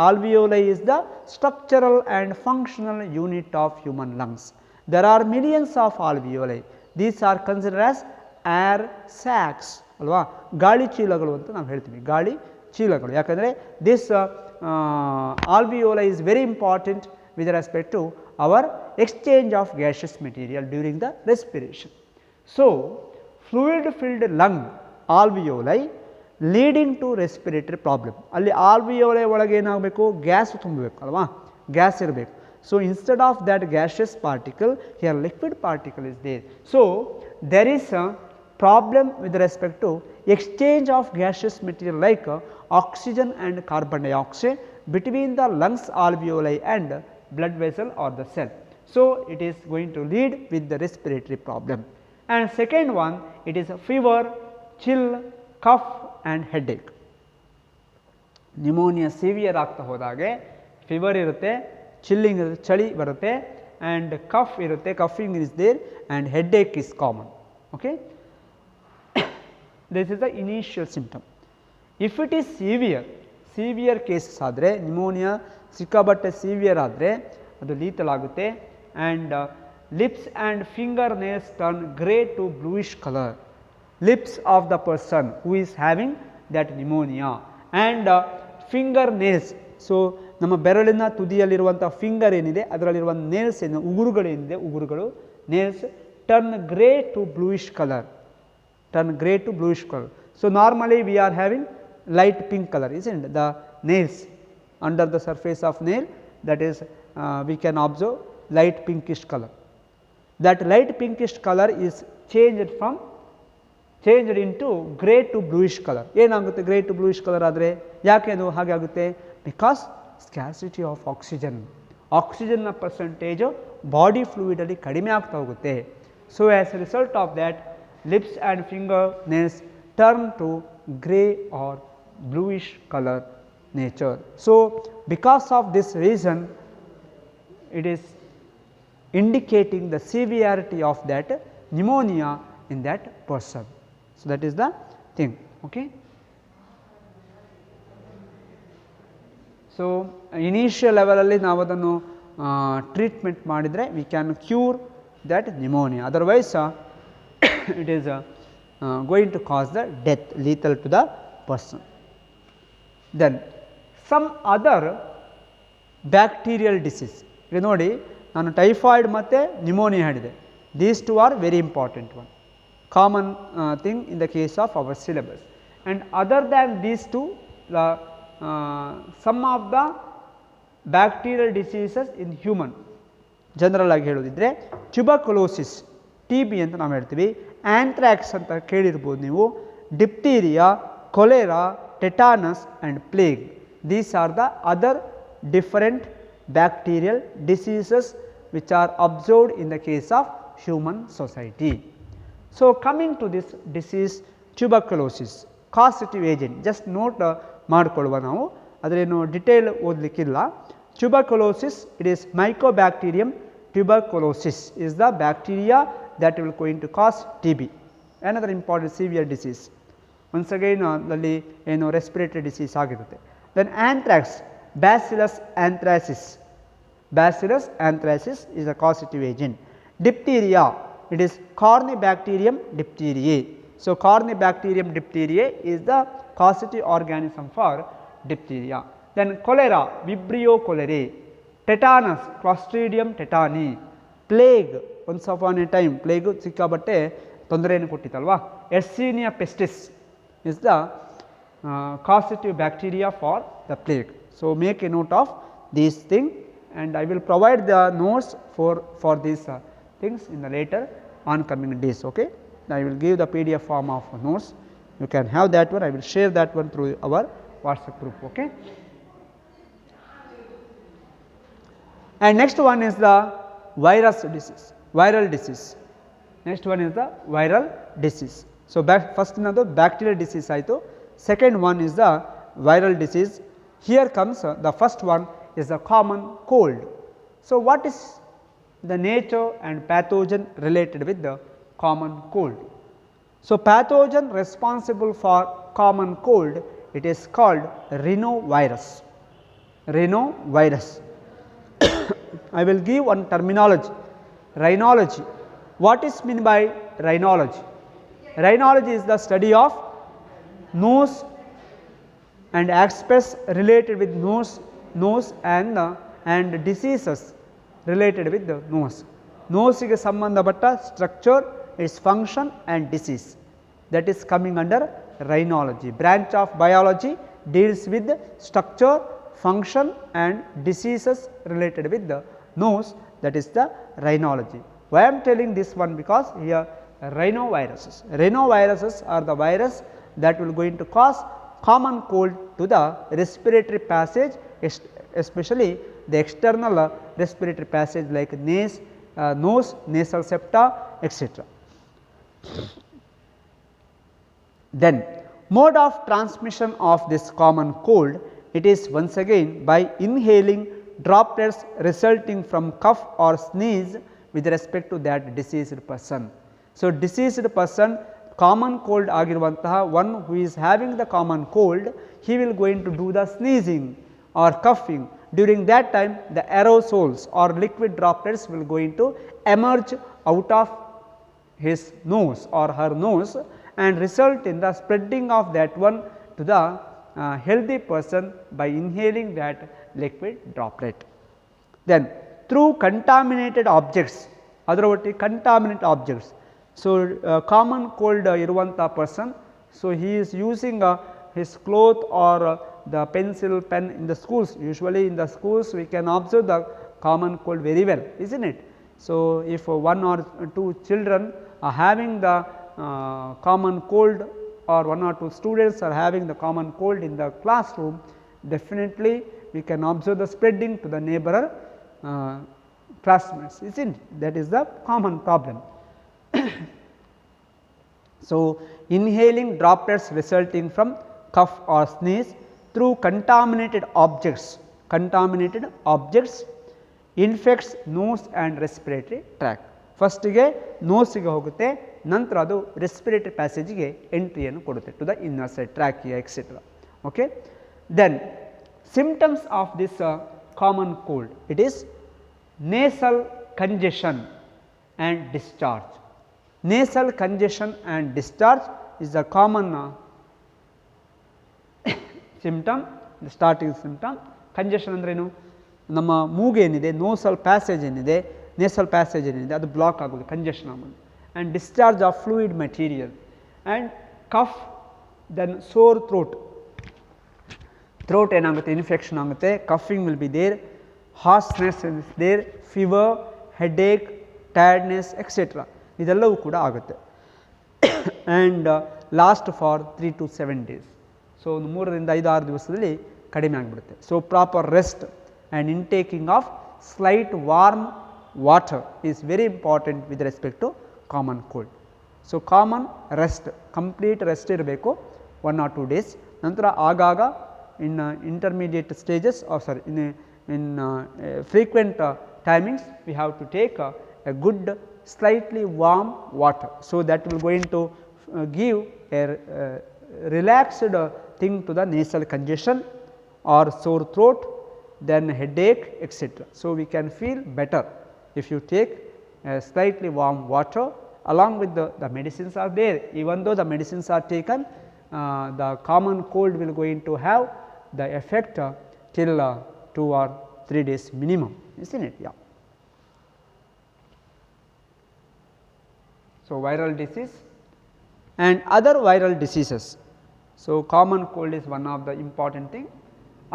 alveoli is the structural and functional unit of human lungs. There are millions of alveoli. These are considered as air sacs ಅಲ್ವಾ, ಗಾಳಿ ಚೀಲಗಳು ಅಂತ ನಾವು ಹೇಳ್ತೀವಿ, ಗಾಳಿ ಚೀಲಗಳು. ಯಾಕಂದರೆ this alveoli is very important with respect to our exchange of gaseous material during the respiration. So, fluid filled lung alveoli leading to respiratory problem. ಅಲ್ಲಿ alveoli ಒಳಗೆ ಏನಾಗಬೇಕು, ಗ್ಯಾಸ್ ತುಂಬಬೇಕು ಅಲ್ವಾ, ಗ್ಯಾಸ್ ಇರಬೇಕು. So, instead of that gaseous particle, here liquid particle is there. So, there is a problem with respect to exchange of gaseous material like oxygen and carbon dioxide between the lungs alveoli and blood vessel or the cell. So, it is going to lead with the respiratory problem. And second one, it is a fever, chill, cough and headache. Pneumonia severe ಆಗ್ತಾ ಹೋದಾಗೆ fever ಇರುತ್ತೆ, chilling ಇರುತ್ತೆ, ಚಳಿ ಬರುತ್ತೆ, and cough ಇರುತ್ತೆ, coughing is there and headache is common. Okay. This is the initial symptom. If it is severe cases ಆದರೆ pneumonia ಸಿಕ್ಕಾಬಟ್ಟೆ severe ಆದರೆ ಅದು lethal ಆಗುತ್ತೆ and lips and finger nails turn grey to bluish color. Lips of the person who is having that pneumonia and finger nails. So, ನಮ್ಮ ಬೆರಳಿನ ತುದಿಯಲ್ಲಿರುವಂಥ finger ಏನಿದೆ ಅದರಲ್ಲಿರುವ nails ಏನು ಉಗುರುಗಳೇನಿದೆ ಉಗುರುಗಳು nails turn grey to bluish colour. So, normally we are having light pink color, isn't it? The nails under the surface of nail, that is we can observe light pinkish color. That light pinkish color is changed into grey to bluish color. ಏನಾಗುತ್ತೆ grey to bluish color ಆದರೆ ಯಾಕೆ ಅದು ಹಾಗೆ ಆಗುತ್ತೆ? Because scarcity of oxygen ನ percentage body fluid ಅಲ್ಲಿ ಕಡಿಮೆ ಆಗ್ತಾ ಹೋಗುತ್ತೆ. So, as a result of that, lips and finger nails turn to grey or bluish color nature. So, because of this reason, it is indicating the severity of that pneumonia in that person. So, that is the thing. Okay. So, initial level ಅಲ್ಲಿ ನಾವು ಅದನ್ನು treatment ಮಾಡಿದರೆ we can cure that pneumonia, otherwise it is going to cause the death, lethal to the person. Then some other bacterial disease. ಈಗ ನೋಡಿ ನಾನು typhoid ಮತ್ತು pneumonia ಹೇಳಿದೆ, these two are very important one, common thing in the case of our syllabus. And other than these two, some of the bacterial diseases in human general ಆಗಿ ಹೇಳೋದಿದ್ರೆ tuberculosis TB ಅಂತ ನಾವು ಹೇಳ್ತೀವಿ, anthrax ಅಂತ ಕೇಳಿರ್ಬೋದು ನೀವು, diphtheria, cholera, tetanus and plague. These are the other different bacterial diseases which are observed in the case of human society. So, coming to this disease tuberculosis, causative agent, just note ಮಾಡಿಕೊಳ್ಳುವ ನಾವು, ಅದರೇನು detail ಓದಲಿಕ್ಕಿಲ್ಲ. Tuberculosis, it is Mycobacterium tuberculosis is the bacteria that will going to cause TB, another important severe disease. Once again ಅಲ್ಲಿ ಏನು respiratory disease ಆಗಿರುತ್ತೆ. Then anthrax, Bacillus anthracis is a causative agent. Diphtheria, it is Corynebacterium diphtheriae. So, Corynebacterium diphtheriae is the causative organism for diphtheria. Then cholera, Vibrio cholerae, tetanus, Clostridium tetani, plague, once upon a time plague ಸಿಕ್ಕಾಬಟ್ಟೆ ತೊಂದರೆಯನ್ನು ಕೊಟ್ಟಿತ್ತಲ್ವಾ, Yersinia pestis is the causative bacteria for the plague. So, make a note of these things and I will provide the notes for these things in the later oncoming days. Okay. I will give the PDF form of notes You can have that one, I will share that one through our WhatsApp group. Okay. And next one is the virus disease, viral disease. Next one is the viral disease. So, first another bacterial disease aito, second one is the viral disease. Here comes the first one is the common cold. So, what is the nature and pathogen related with the common cold? So, pathogen responsible for common cold, it is called rhinovirus. Rhinovirus. I will give one terminology, rhinology. What is meant by rhinology? Rhinology is the study of nose and aspects related with nose and diseases related with the nose. Nose ಗೆ ಸಂಬಂಧಪಟ್ಟ structure, its function and disease, that is coming under rhinology. Branch of biology deals with the structure, function and diseases related with the nose, that is the rhinology. Why I am telling this one? Because here rhinoviruses. Rhinoviruses are the virus that will going to cause common cold to the respiratory passage, especially the external respiratory passage like nose, nasal septa, etc. Then mode of transmission of this common cold, it is once again by inhaling droplets resulting from cough or sneeze with respect to that diseased person. So, diseased person, common cold ಆಗಿರುವಂತಹ one who is having the common cold, he will going to do the sneezing or coughing. During that time the aerosols or liquid droplets will going to emerge out of his nose or her nose and result in the spreading of that one to the healthy person by inhaling that liquid droplet. Then through contaminated objects, otherwise contaminated objects. So, common cold iruvanta person, so he is using his cloth or the pencil, pen in the schools. Usually in the schools we can observe the common cold very well, isn't it? So, if one or two children are having the common cold or one or two students are having the common cold in the classroom, definitely we can observe the spreading to the neighbor classmates, isn't it? That is the common problem. So, inhaling droplets resulting from cough or sneeze through contaminated objects infects nose and respiratory tract. First ಗೆ nose ಗೆ ಹೋಗುತ್ತೆ, ನಂತರ ಅದು respiratory passage ಗೆ entry ಅನ್ನು ಕೊಡುತ್ತೆ to the inner side, trachea etc. Okay. Then symptoms of this common cold, it is nasal congestion and discharge. Nasal congestion and discharge is the common symptom, the starting symptom. Congestion ಅಂದ್ರೆ ಏನು? ನಮ್ಮ ಮೂಗು ಏನಿದೆ, nasal passage ಏನಿದೆ, nasal passage ಏನಿದೆ ಅದು block ಆಗೋದು, congestion ಆಗೋದು. And discharge of fluid material and cough, then sore throat. Throat ಏನಾಗುತ್ತೆ, ಇನ್ಫೆಕ್ಷನ್ ಆಗುತ್ತೆ, coughing will be there, hoarseness is there, fever, headache, tiredness etc. ಇದೆಲ್ಲವೂ ಕೂಡ ಆಗುತ್ತೆ. And last for 3 to 7 days. So 3 ರಿಂದ 5-6 ದಿವಸದಲ್ಲಿ ಕಡಿಮೆ ಆಗಿಬಿಡುತ್ತೆ. So proper rest and intaking of slight warm water is very important with respect to common cold. So, common rest, complete rest ಇರಬೇಕು 1 or 2 days. ನಂತರ ಆಗಾಗ in intermediate stages or sorry in frequent timings we have to take a good slightly warm water. So, that will going to give a relaxed thing to the nasal congestion or sore throat, then headache etc. So, we can feel better if you take slightly warm water along with the medicines are there. Even though the medicines are taken, the common cold will going to have the effect till 2 or 3 days minimum, isn't it? Yeah. So, viral disease and other viral diseases. So, common cold is one of the important thing.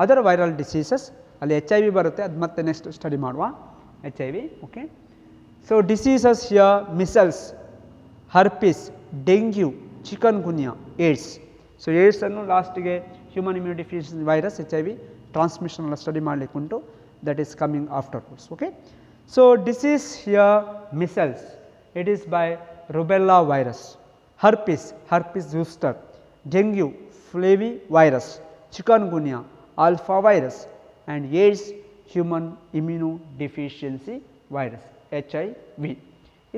Other viral diseases, ಅಲ್ಲಿ HIV ಬರುತ್ತೆ, ಅದು ಮತ್ತೆ next study ಮಾಡುವ HIV. Okay. So, diseases here measles, herpes, dengue, chikungunya, AIDS. So ಏಡ್ಸನ್ನು ಲಾಸ್ಟಿಗೆ human immunodeficiency virus HIV transmission study ಮಾಡಲಿಕ್ಕೆ ಉಂಟು, that is coming afterwards. Okay, so disease here measles, it is by rubella virus, herpes zoster, dengue flavivirus, chikungunya alpha virus, and AIDS human immunodeficiency virus HIV,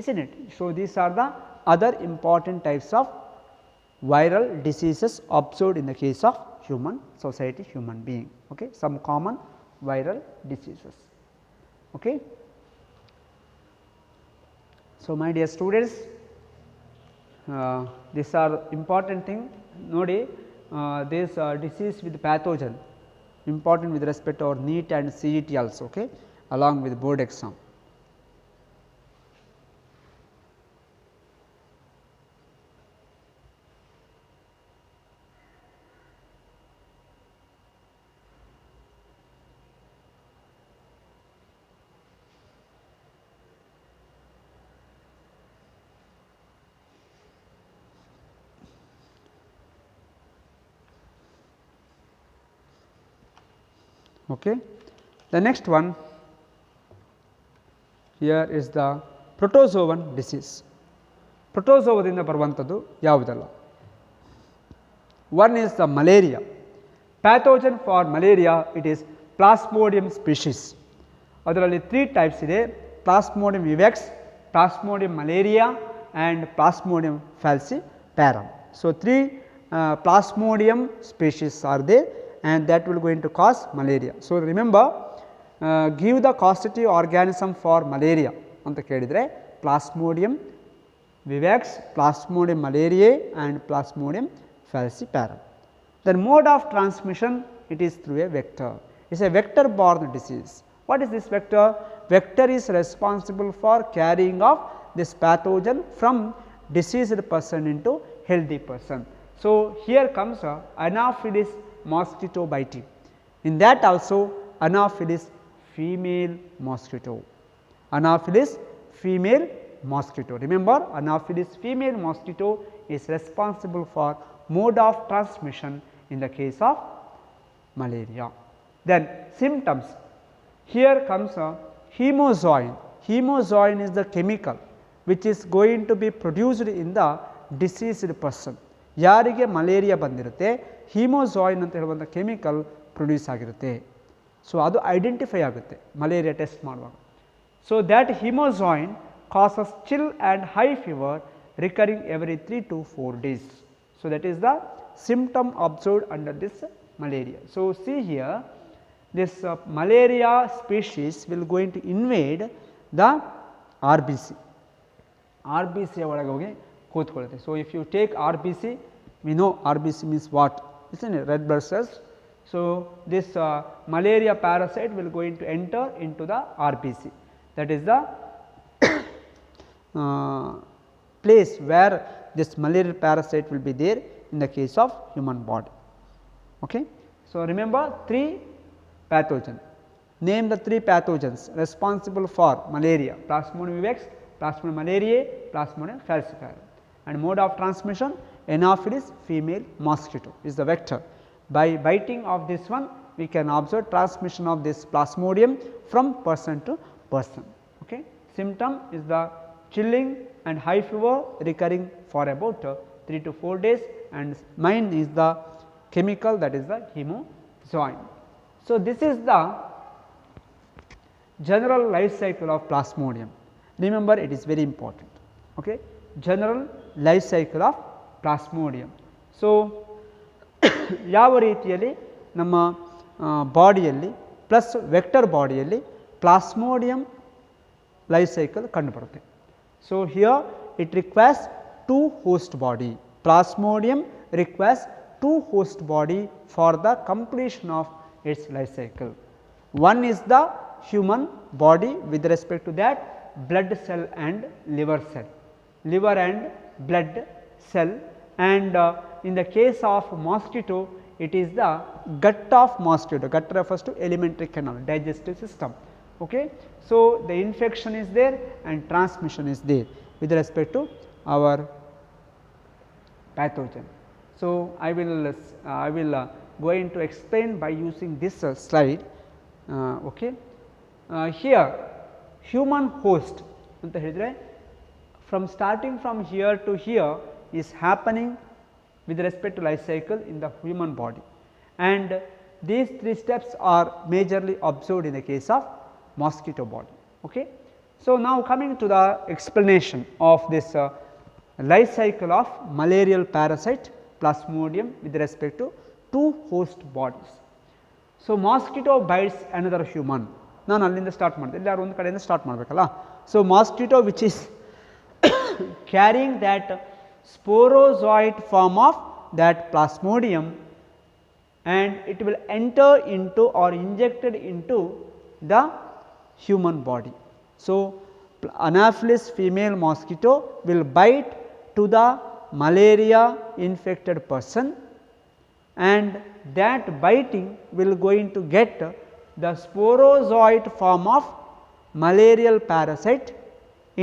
isn't it? So these are the other important types of viral diseases observed in the case of human society, human being. Okay, some common viral diseases. Okay. So my dear students, these are important thing. Nodi, this disease with pathogen important with respect to our NEET and CET also, okay, along with board exam. Okay. The next one here is the protozoan disease. Protozoaದಿಂದ ಬರುವಂತದ್ದು ಯಾವುದಲ್ಲ. One is the malaria. Pathogen for malaria, it is Plasmodium species. ಅದರಲ್ಲಿ 3 types ಇದೆ, Plasmodium vivax, Plasmodium malaria and Plasmodium falciparum. So 3 Plasmodium species are there, and that will going to cause malaria. So remember, give the causative organism for malaria anta kelidre Plasmodium vivax, Plasmodium malariae and Plasmodium falciparum. Then mode of transmission, it is through a vector. It is a vector borne disease. What is this vector? Vector is responsible for carrying of this pathogen from diseased person into healthy person. So here comes Anopheles mosquito biting. In that also Anopheles female mosquito. Anopheles female mosquito. Remember, Anopheles female mosquito is responsible for mode of transmission in the case of malaria. Then symptoms. Here comes a hemozoin. Hemozoin is the chemical which is going to be produced in the diseased person. ಯಾರಿಗೆ malaria ಬಂದಿರುತ್ತೆ, haemozoin ಅಂತ ಹೇಳುವಂಥ chemical produce ಆಗಿರುತ್ತೆ. So ಅದು identify ಆಗುತ್ತೆ malaria test ಮಾಡುವಾಗ. So that haemozoin causes chill and high fever recurring every 3 to 4 days. So that is the symptom observed under this malaria. So see here, this malaria species will going to invade the RBC. RBC ಒಳಗೆ ಹೋಗಿ ಕೂತ್ಕೊಳ್ಳುತ್ತೆ. So if you take RBC, we know RBC means what, isn't it? Red blood cells. So this malaria parasite will going to enter into the RBC. That is the place where this malaria parasite will be there in the case of human body. Okay. So remember 3 pathogens. Name the 3 pathogens responsible for malaria: Plasmodium vivax, Plasmodium malariae, Plasmodium falciparum. And mode of transmission, Anopheles female mosquito is the vector. By biting of this one, we can observe transmission of this Plasmodium from person to person. Okay. Symptom is the chilling and high fever recurring for about 3 to 4 days, and mine is the chemical, that is the hemozoin. So this is the general life cycle of Plasmodium. Remember, it is very important. Okay. General life cycle of Plasmodium. So ಯಾವ ರೀತಿಯಲ್ಲಿ ನಮ್ಮ ಬಾಡಿಯಲ್ಲಿ plus vector ಬಾಡಿಯಲ್ಲಿ plasmodium life cycle ಕಂಡುಬರುತ್ತೆ. So here it requires 2 host body. Plasmodium requires 2 host body for the completion of its life cycle. One is the human body with respect to that blood cell and liver cell, liver and blood cell, and in the case of mosquito, it is the gut of mosquito. Gut refers to alimentary canal, digestive system. Okay. So the infection is there and transmission is there with respect to our pathogen. So, I will going to explain by using this slide. Okay. Here human host anta helidre from starting from here to here is happening with respect to life cycle in the human body, and these 3 steps are majorly observed in the case of mosquito body. Okay. So, now coming to the explanation of this life cycle of malarial parasite Plasmodium with respect to 2 host bodies. So, mosquito bites another human. ನಾನು ಅಲ್ಲಿಂದ start ಮಾಡಿದೆ, ಎಲ್ಲರೂ ಒಂದು ಕಡೆಯಿಂದ start ಮಾಡಬೇಕಲ್ಲ. So, mosquito which is carrying that sporozoite form of that Plasmodium, and it will enter into or injected into the human body. So, Anopheles female mosquito will bite to the malaria infected person, and that biting will going to get the sporozoite form of malarial parasite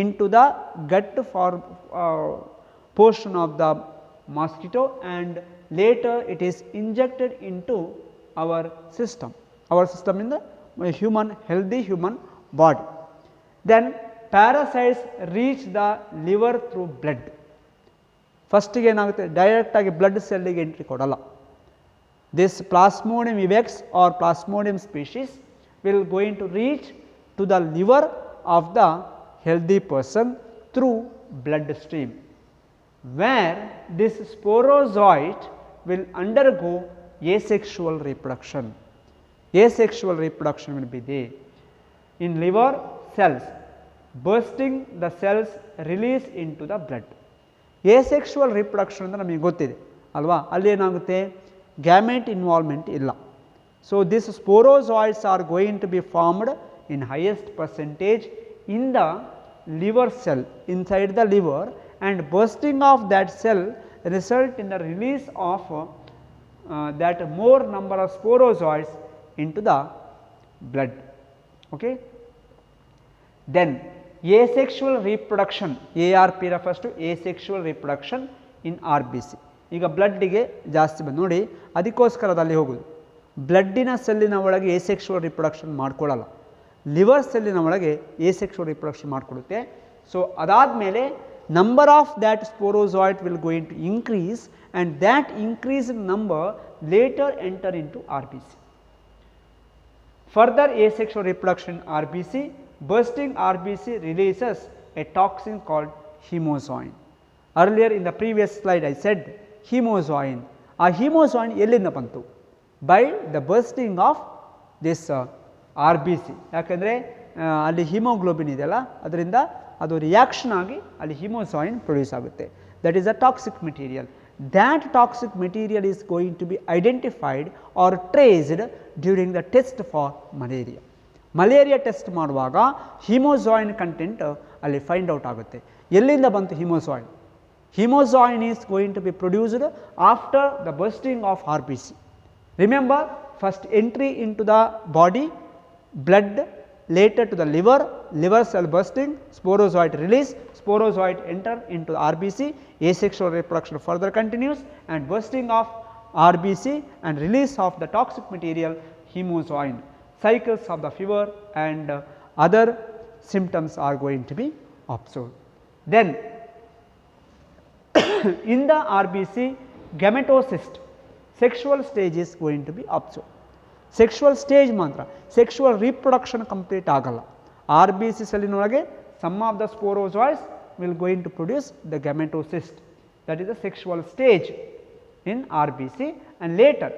into the gut portion of the mosquito, and later it is injected into our system in the healthy human body. Then parasites reach the liver through blood. First ಗೆ ಏನಾಗುತ್ತೆ, direct ಆಗಿ blood ಸೆಲ್ಗೆ entry ಕೊಡಲ್ಲ. This Plasmodium ibex or Plasmodium species will going to reach to the liver of the healthy person through blood stream, where this sporozoite will undergo asexual reproduction. Asexual reproduction will be there in liver cells, bursting the cells release into the blood. Asexual reproduction ಅಂತ ನಮಗೆ ಗೊತ್ತಿದೆ ಅಲ್ವಾ, ಅಲ್ಲಿ ಏನಾಗುತ್ತೆ, gamete involvement ಇಲ್ಲ. So, this sporozoites are going to be formed in highest percentage in the liver cell, inside the liver, and bursting of that cell result in the release of that more number of sporozoites into the blood. Okay. Then asexual reproduction, ARP refers to asexual reproduction in RBC. ಈಗ ಬ್ಲಡ್ಡಿಗೆ ಜಾಸ್ತಿ ಬಂದು ನೋಡಿ, ಅದಕ್ಕೋಸ್ಕರ ಅಲ್ಲಿ ಹೋಗೋದು, ಬ್ಲಡ್ಡಿನ ಸೆಲ್ಲಿನ ಒಳಗೆ asexual reproduction ಮಾಡ್ಕೊಳ್ಳಲ್ಲ, liver ಸೆಲ್ಲಿನ ಒಳಗೆ ಏಸೆಕ್ಸುವಲ್ ರಿಪ್ರೊಡಕ್ಷನ್ ಮಾಡಿಕೊಡುತ್ತೆ. ಸೊ, ಅದಾದಮೇಲೆ number of that sporozoite will going to increase, and that increase number later enter into RBC. Further asexual reproduction in RBC, bursting RBC releases a toxin called hemozoin. Earlier in the previous slide I said hemozoin. ಆ hemozoin ಎಲ್ಲಿಂದ ಬಂತು? By the bursting of this RBC. ಯಾಕಂದರೆ ಅಲ್ಲಿ haemoglobin ಇದೆಯಲ್ಲ, ಅದರಿಂದ ಅದು reaction ಆಗಿ ಅಲ್ಲಿ ಹಿಮೋಸಾಯಿನ್ ಪ್ರೊಡ್ಯೂಸ್ ಆಗುತ್ತೆ. That is a toxic material. That toxic material is going to be identified or traced during the test for malaria. Malaria test ಮಾಡುವಾಗ haemozoin content ಅಲ್ಲಿ ಫೈಂಡ್ ಔಟ್ ಆಗುತ್ತೆ. ಎಲ್ಲಿಂದ ಬಂತು haemozoin? Haemozoin is going to be produced after the bursting of RBC. Remember, first entry into the body, blood, later to the liver, liver cell bursting, sporozoite release, sporozoite enter into the RBC, asexual reproduction further continues, and bursting of RBC and release of the toxic material hemozoin. Cycles of the fever and other symptoms are going to be observed. Then in the RBC, gametocyst sexual stage is going to be observed. Sexual stage ಮಾತ್ರ, sexual reproduction complete ಆಗಲ್ಲ. RBC ಸೆಲ್ಲಿನೊಳಗೆ some of the sporozoites will going to produce the gametocyst, that is the sexual stage in RBC, and later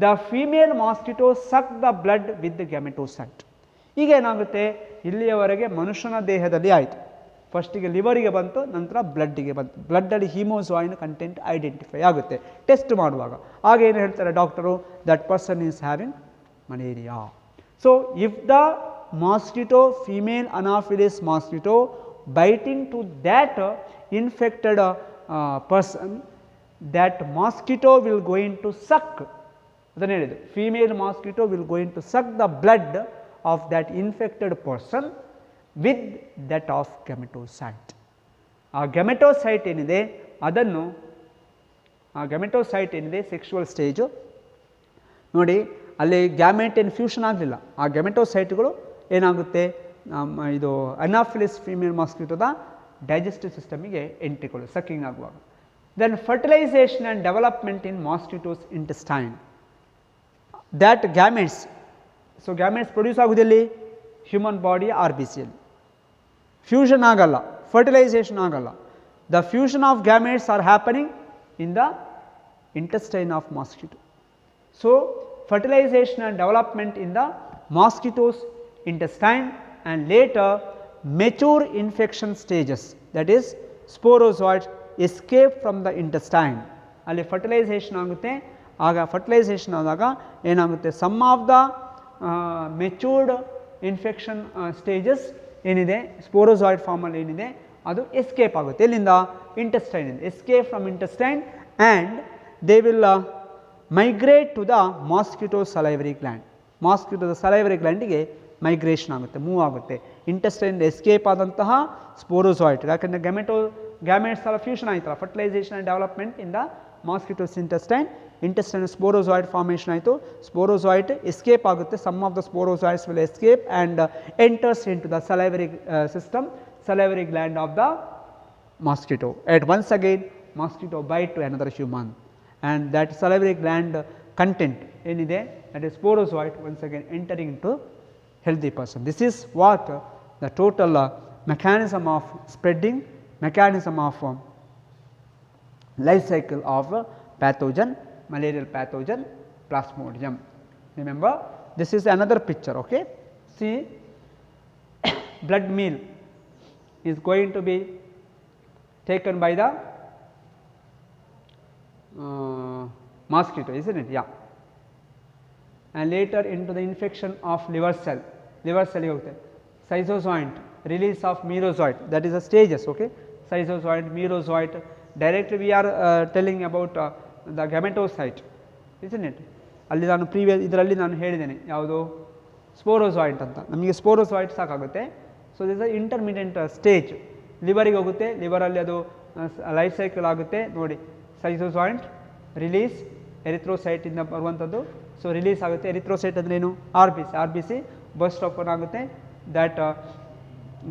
the female mosquito suck the blood with the gametocyte. ಈಗ ಏನಾಗುತ್ತೆ, ಇಲ್ಲಿಯವರೆಗೆ ಮನುಷ್ಯನ ದೇಹದಲ್ಲಿ ಆಯಿತು, ಫಸ್ಟಿಗೆ ಲಿವರಿಗೆ ಬಂತು, ನಂತರ ಬ್ಲಡ್ಡಿಗೆ ಬಂತು, ಬ್ಲಡ್ಡಲ್ಲಿ ಹಿಮೋಸಾಯಿನ್ ಕಂಟೆಂಟ್ ಐಡೆಂಟಿಫೈ ಆಗುತ್ತೆ ಟೆಸ್ಟ್ ಮಾಡುವಾಗ. ಆಗ ಏನು ಹೇಳ್ತಾರೆ doctor, that person is having malaria. So if the mosquito, female Anopheles mosquito biting to that infected person, that mosquito will going to suck, ಅದನ್ನು ಹೇಳಿದೆ, female mosquito will going to suck the blood of that infected person with that of gametocyte. ಆ gametocyte ಏನಿದೆ ಅದನ್ನು ಆ ಗ್ಯಾಮೆಟೋಸೈಟ್ ಏನಿದೆ sexual stage ನೋಡಿ ಅಲ್ಲಿ gamete ಏನು ಫ್ಯೂಷನ್ ಆಗಲಿಲ್ಲ, ಆ ಗ್ಯಾಮೆಟೋಸೈಟ್ಗಳು ಏನಾಗುತ್ತೆ ಇದು ಅನಾಫಿಲಿಸ್ ಫೀಮೇಲ್ ಮಾಸ್ಕಿಟೋದ ಡೈಜೆಸ್ಟಿವ್ ಸಿಸ್ಟಮಿಗೆ ಎಂಟ್ರಿಗಳು ಸಕ್ಕಿಂಗ್ ಆಗುವಾಗ. Then fertilisation and development in mosquito's intestine that gametes. So gametes produce ಆಗೋದಿಲ್ಲಿ ಹ್ಯೂಮನ್ ಬಾಡಿ ಆರ್ ಬಿ ಸಿಯಲ್ಲಿ. ಫ್ಯೂಷನ್ ಆಗಲ್ಲ, ಫರ್ಟಿಲೈಸೇಷನ್ ಆಗಲ್ಲ. The fusion of gametes are happening in the intestine of mosquito. So, fertilization and development in the mosquito's intestine and later mature infection stages, that is sporozoids escape from the intestine. ಅಲ್ಲಿ fertilisation ಆಗುತ್ತೆ, ಆಗ fertilisation ಆದಾಗ ಏನಾಗುತ್ತೆ some of the matured infection stages ಏನಿದೆ sporozoite ಫಾರ್ಮಲ್ಲಿ ಏನಿದೆ ಅದು escape ಆಗುತ್ತೆ. ಎಲ್ಲಿಂದ? ಇಂಟೆಸ್ಟೈನಿಂದ. Escape from intestine and they will migrate to the mosquito salivary gland. ಮಾಸ್ಕಿಟೋದ salivary glandಗೆ ಮೈಗ್ರೇಷನ್ ಆಗುತ್ತೆ, ಮೂವ್ ಆಗುತ್ತೆ. ಇಂಟೆಸ್ಟೈನ್ ಎಸ್ಕೇಪ್ ಆದಂತಹ ಸ್ಪೋರೋಜಾಯ್ಡ್, ಯಾಕಂದರೆ ಗ್ಯಾಮೆಟ್ಸ್ ಎಲ್ಲ ಫ್ಯೂಷನ್ ಆಯ್ತಲ್ಲ, fertilisation and development in the mosquito's intestine sporozoite formation ಆಯಿತು. ಸ್ಪೋರೋಜಾಯ್ಡ್ ಎಸ್ಕೇಪ್ ಆಗುತ್ತೆ, some of the ಸ್ಪೋರೋಜಾಯ್ಡ್ಸ್ will escape and enters into the salivary system, salivary gland of the mosquito. And once again mosquito bite to another human and that salivary gland content ಏನಿದೆ that is sporozoid once again entering into healthy person. This is what the total mechanism of spreading, mechanism of life cycle of pathogen, malarial pathogen Plasmodium. Remember this is another picture. Okay, see blood meal is going to be taken by the mosquito, isn't it? Yeah. And later into the infection of liver cell ಗೆ ಹೋಗುತ್ತೆ. Schizozoid, release of merozoite, that is the stages. Okay, schizozoid, merozoite, directly we are telling about the gametocyte, isn't it? ಅಲ್ಲಿ ನಾನು previous ಇದರಲ್ಲಿ ನಾನು ಹೇಳಿದ್ದೇನೆ ಯಾವುದು ಸ್ಪೋರೋಜಾಯ್ಡ್ ಅಂತ, ನಮಗೆ ಸ್ಪೋರೋಜಾಯ್ಡ್ ಸಾಕಾಗುತ್ತೆ. So this a intermediate stage, ಲಿವರಿಗೆ ಹೋಗುತ್ತೆ, ಲಿವರಲ್ಲಿ ಅದು ಲೈಫ್ ಸೈಕಲ್ ಆಗುತ್ತೆ ನೋಡಿ. ಸೈಸೋಜಾಯಿಂಟ್ ರಿಲೀಸ್ ಎರಿಥ್ರೋಸೈಟ್ ಇಂದ ಬರುವಂಥದ್ದು. ಸೊ ರಿಲೀಸ್ ಆಗುತ್ತೆ. ಎರಿಥ್ರೋಸೈಟ್ ಅಂದರೆ ಏನು? R B C burst open ಆಗುತ್ತೆ. That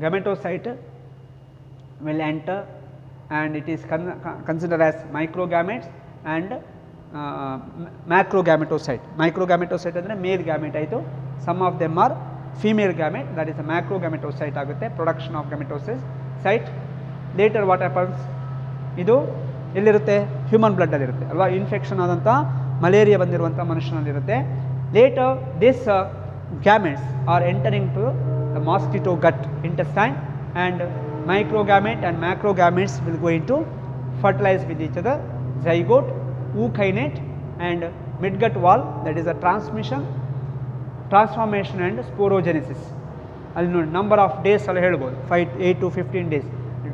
gametocyte will enter and it is consider as microgametes and macrogametocyte. Microgametocyte ಅಂದರೆ ಮೇಲ್ ಗ್ಯಾಮೆಟ್ ಆಯಿತು. Some of them are female gamete, that is macrogametocyte ಆಗುತ್ತೆ. Production of gametocytes. Later what happens, ಇದು ಎಲ್ಲಿರುತ್ತೆ? Human ಬ್ಲಡ್ಡಲ್ಲಿರುತ್ತೆ ಅಲ್ವಾ, infection ಆದಂಥ malaria ಬಂದಿರುವಂಥ ಮನುಷ್ಯನಲ್ಲಿರುತ್ತೆ. Later this gametes are entering to the mosquito gut intestine and microgamete and macrogametes will go in to fertilise with each other. zygote, ookinete and midgut wall, that is a transformation and sporogenesis. ಅಲ್ಲಿ ನೋಡಿ number of days ಎಲ್ಲ ಹೇಳ್ಬೋದು, 8 to 15 days.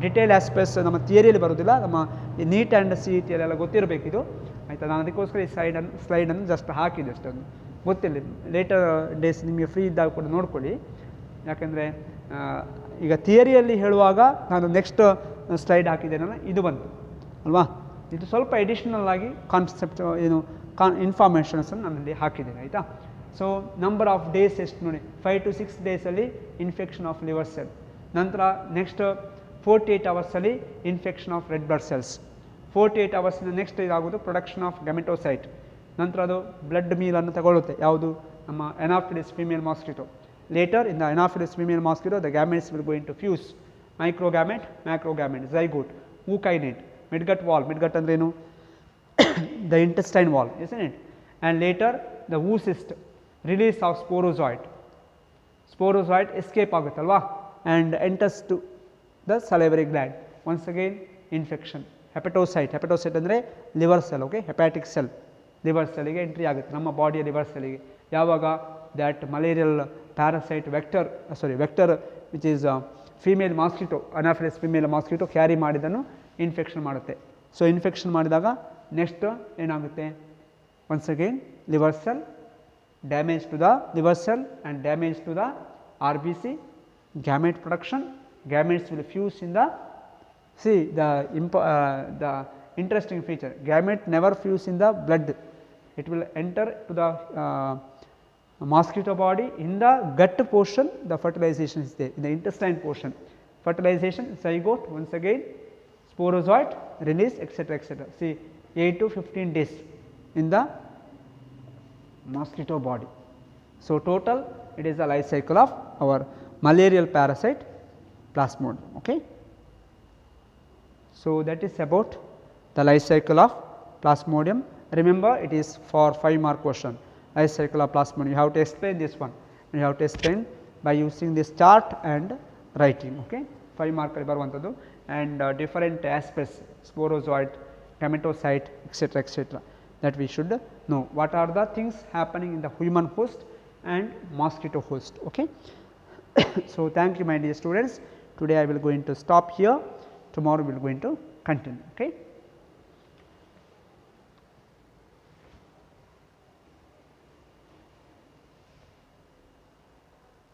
Detail aspects ನಮ್ಮ ಥಿಯರಿಯಲ್ಲಿ ಬರೋದಿಲ್ಲ, ನಮ್ಮ neat and C E ಟಿಯಲ್ಲೆಲ್ಲ ಗೊತ್ತಿರಬೇಕಿದು ಆಯಿತಾ. ನಾನು ಅದಕ್ಕೋಸ್ಕರ ಈ ಸ್ಲೈಡನ್ನು ಜಸ್ಟ್ ಹಾಕಿದೆ, ಅಷ್ಟೊಂದು ಗೊತ್ತಿಲ್ಲ. ಲೇಟರ್ ಡೇಸ್ ನಿಮಗೆ ಫ್ರೀ ಇದ್ದಾಗ ಕೂಡ ನೋಡ್ಕೊಳ್ಳಿ, ಯಾಕೆಂದರೆ ಈಗ ಥಿಯರಿಯಲ್ಲಿ ಹೇಳುವಾಗ ನಾನು ನೆಕ್ಸ್ಟ್ ಸ್ಲೈಡ್ ಹಾಕಿದ್ದೇನಲ್ಲ ಇದು ಬಂತು ಅಲ್ವಾ, ಇದು ಸ್ವಲ್ಪ ಎಡಿಷನಲ್ ಆಗಿ ಕಾನ್ಸೆಪ್ಟ್ ಏನು ಇನ್ಫಾರ್ಮೇಷನ್ಸನ್ನು ನಾನಲ್ಲಿ ಹಾಕಿದ್ದೇನೆ ಆಯಿತಾ. ಸೊ ನಂಬರ್ ಆಫ್ ಡೇಸ್ ಎಷ್ಟು ನೋಡಿ, 5 to 6 ಡೇಸಲ್ಲಿ ಇನ್ಫೆಕ್ಷನ್ ಆಫ್ ಲಿವರ್ ಸೆಲ್. ನಂತರ ನೆಕ್ಸ್ಟ್ 48 ಅವರ್ಸಲ್ಲಿ infection of red blood cells. 48 ಅವರ್ಸಿನ ನೆಕ್ಸ್ಟ್ ಇದಾಗೋದು ಪ್ರೊಡಕ್ಷನ್ ಆಫ್ ಗ್ಯಾಮೆಟೋಸೈಟ್. ನಂತರ ಅದು ಬ್ಲಡ್ ಮೀಲನ್ನು ತಗೊಳ್ಳುತ್ತೆ, ಯಾವುದು ನಮ್ಮ Anopheles female mosquito. Later in the Anopheles female mosquito the gametes will go in to fuse microgamete, macrogamete, zygote, ookinete, midgut wall. midgut ಅಂದ್ರೇನು? the intestine wall, isn't it? And later the oocyst, release of sporozoid escape ಆಗುತ್ತಲ್ವಾ and enters to the salivary gland. once again infection. hepatocyte ಅಂದರೆ liver cell. Okay, hepatic cell liver ಸೆಲ್ಗೆ entry ಆಗುತ್ತೆ, ನಮ್ಮ ಬಾಡಿಯ liver ಸೆಲ್ಗೆ. ಯಾವಾಗ? That malarial parasite vector which is female mosquito, Anopheles female mosquito carry ಮಾಡಿದನ್ನು infection ಮಾಡುತ್ತೆ. ಸೊ ಇನ್ಫೆಕ್ಷನ್ ಮಾಡಿದಾಗ ನೆಕ್ಸ್ಟ್ ಏನಾಗುತ್ತೆ? once again liver cell, damage to the liver cell and damage to the RBC, gamete production. Gametes will fuse in the, see the interesting feature. Gamete never fuse in the blood, it will enter to the mosquito body. In the gut portion the fertilization is there, in the intestine portion fertilization, zygote, once again sporozoite release, etc., etc. See 8 to 15 days in the mosquito body. So, total it is the life cycle of our malarial parasite Plasmodium. Okay. So, that is about the life cycle of Plasmodium. Remember, it is for 5 mark question, life cycle of Plasmodium. You have to explain this one, and you have to explain by using this chart and writing. Okay. 5 mark barbantadu, and different aspects, sporozoite, gametocyte, etc., etc., that we should know. What are the things happening in the human host and mosquito host. Okay. So, thank you my dear students. Today I will going to stop here, tomorrow we will going to continue. Okay.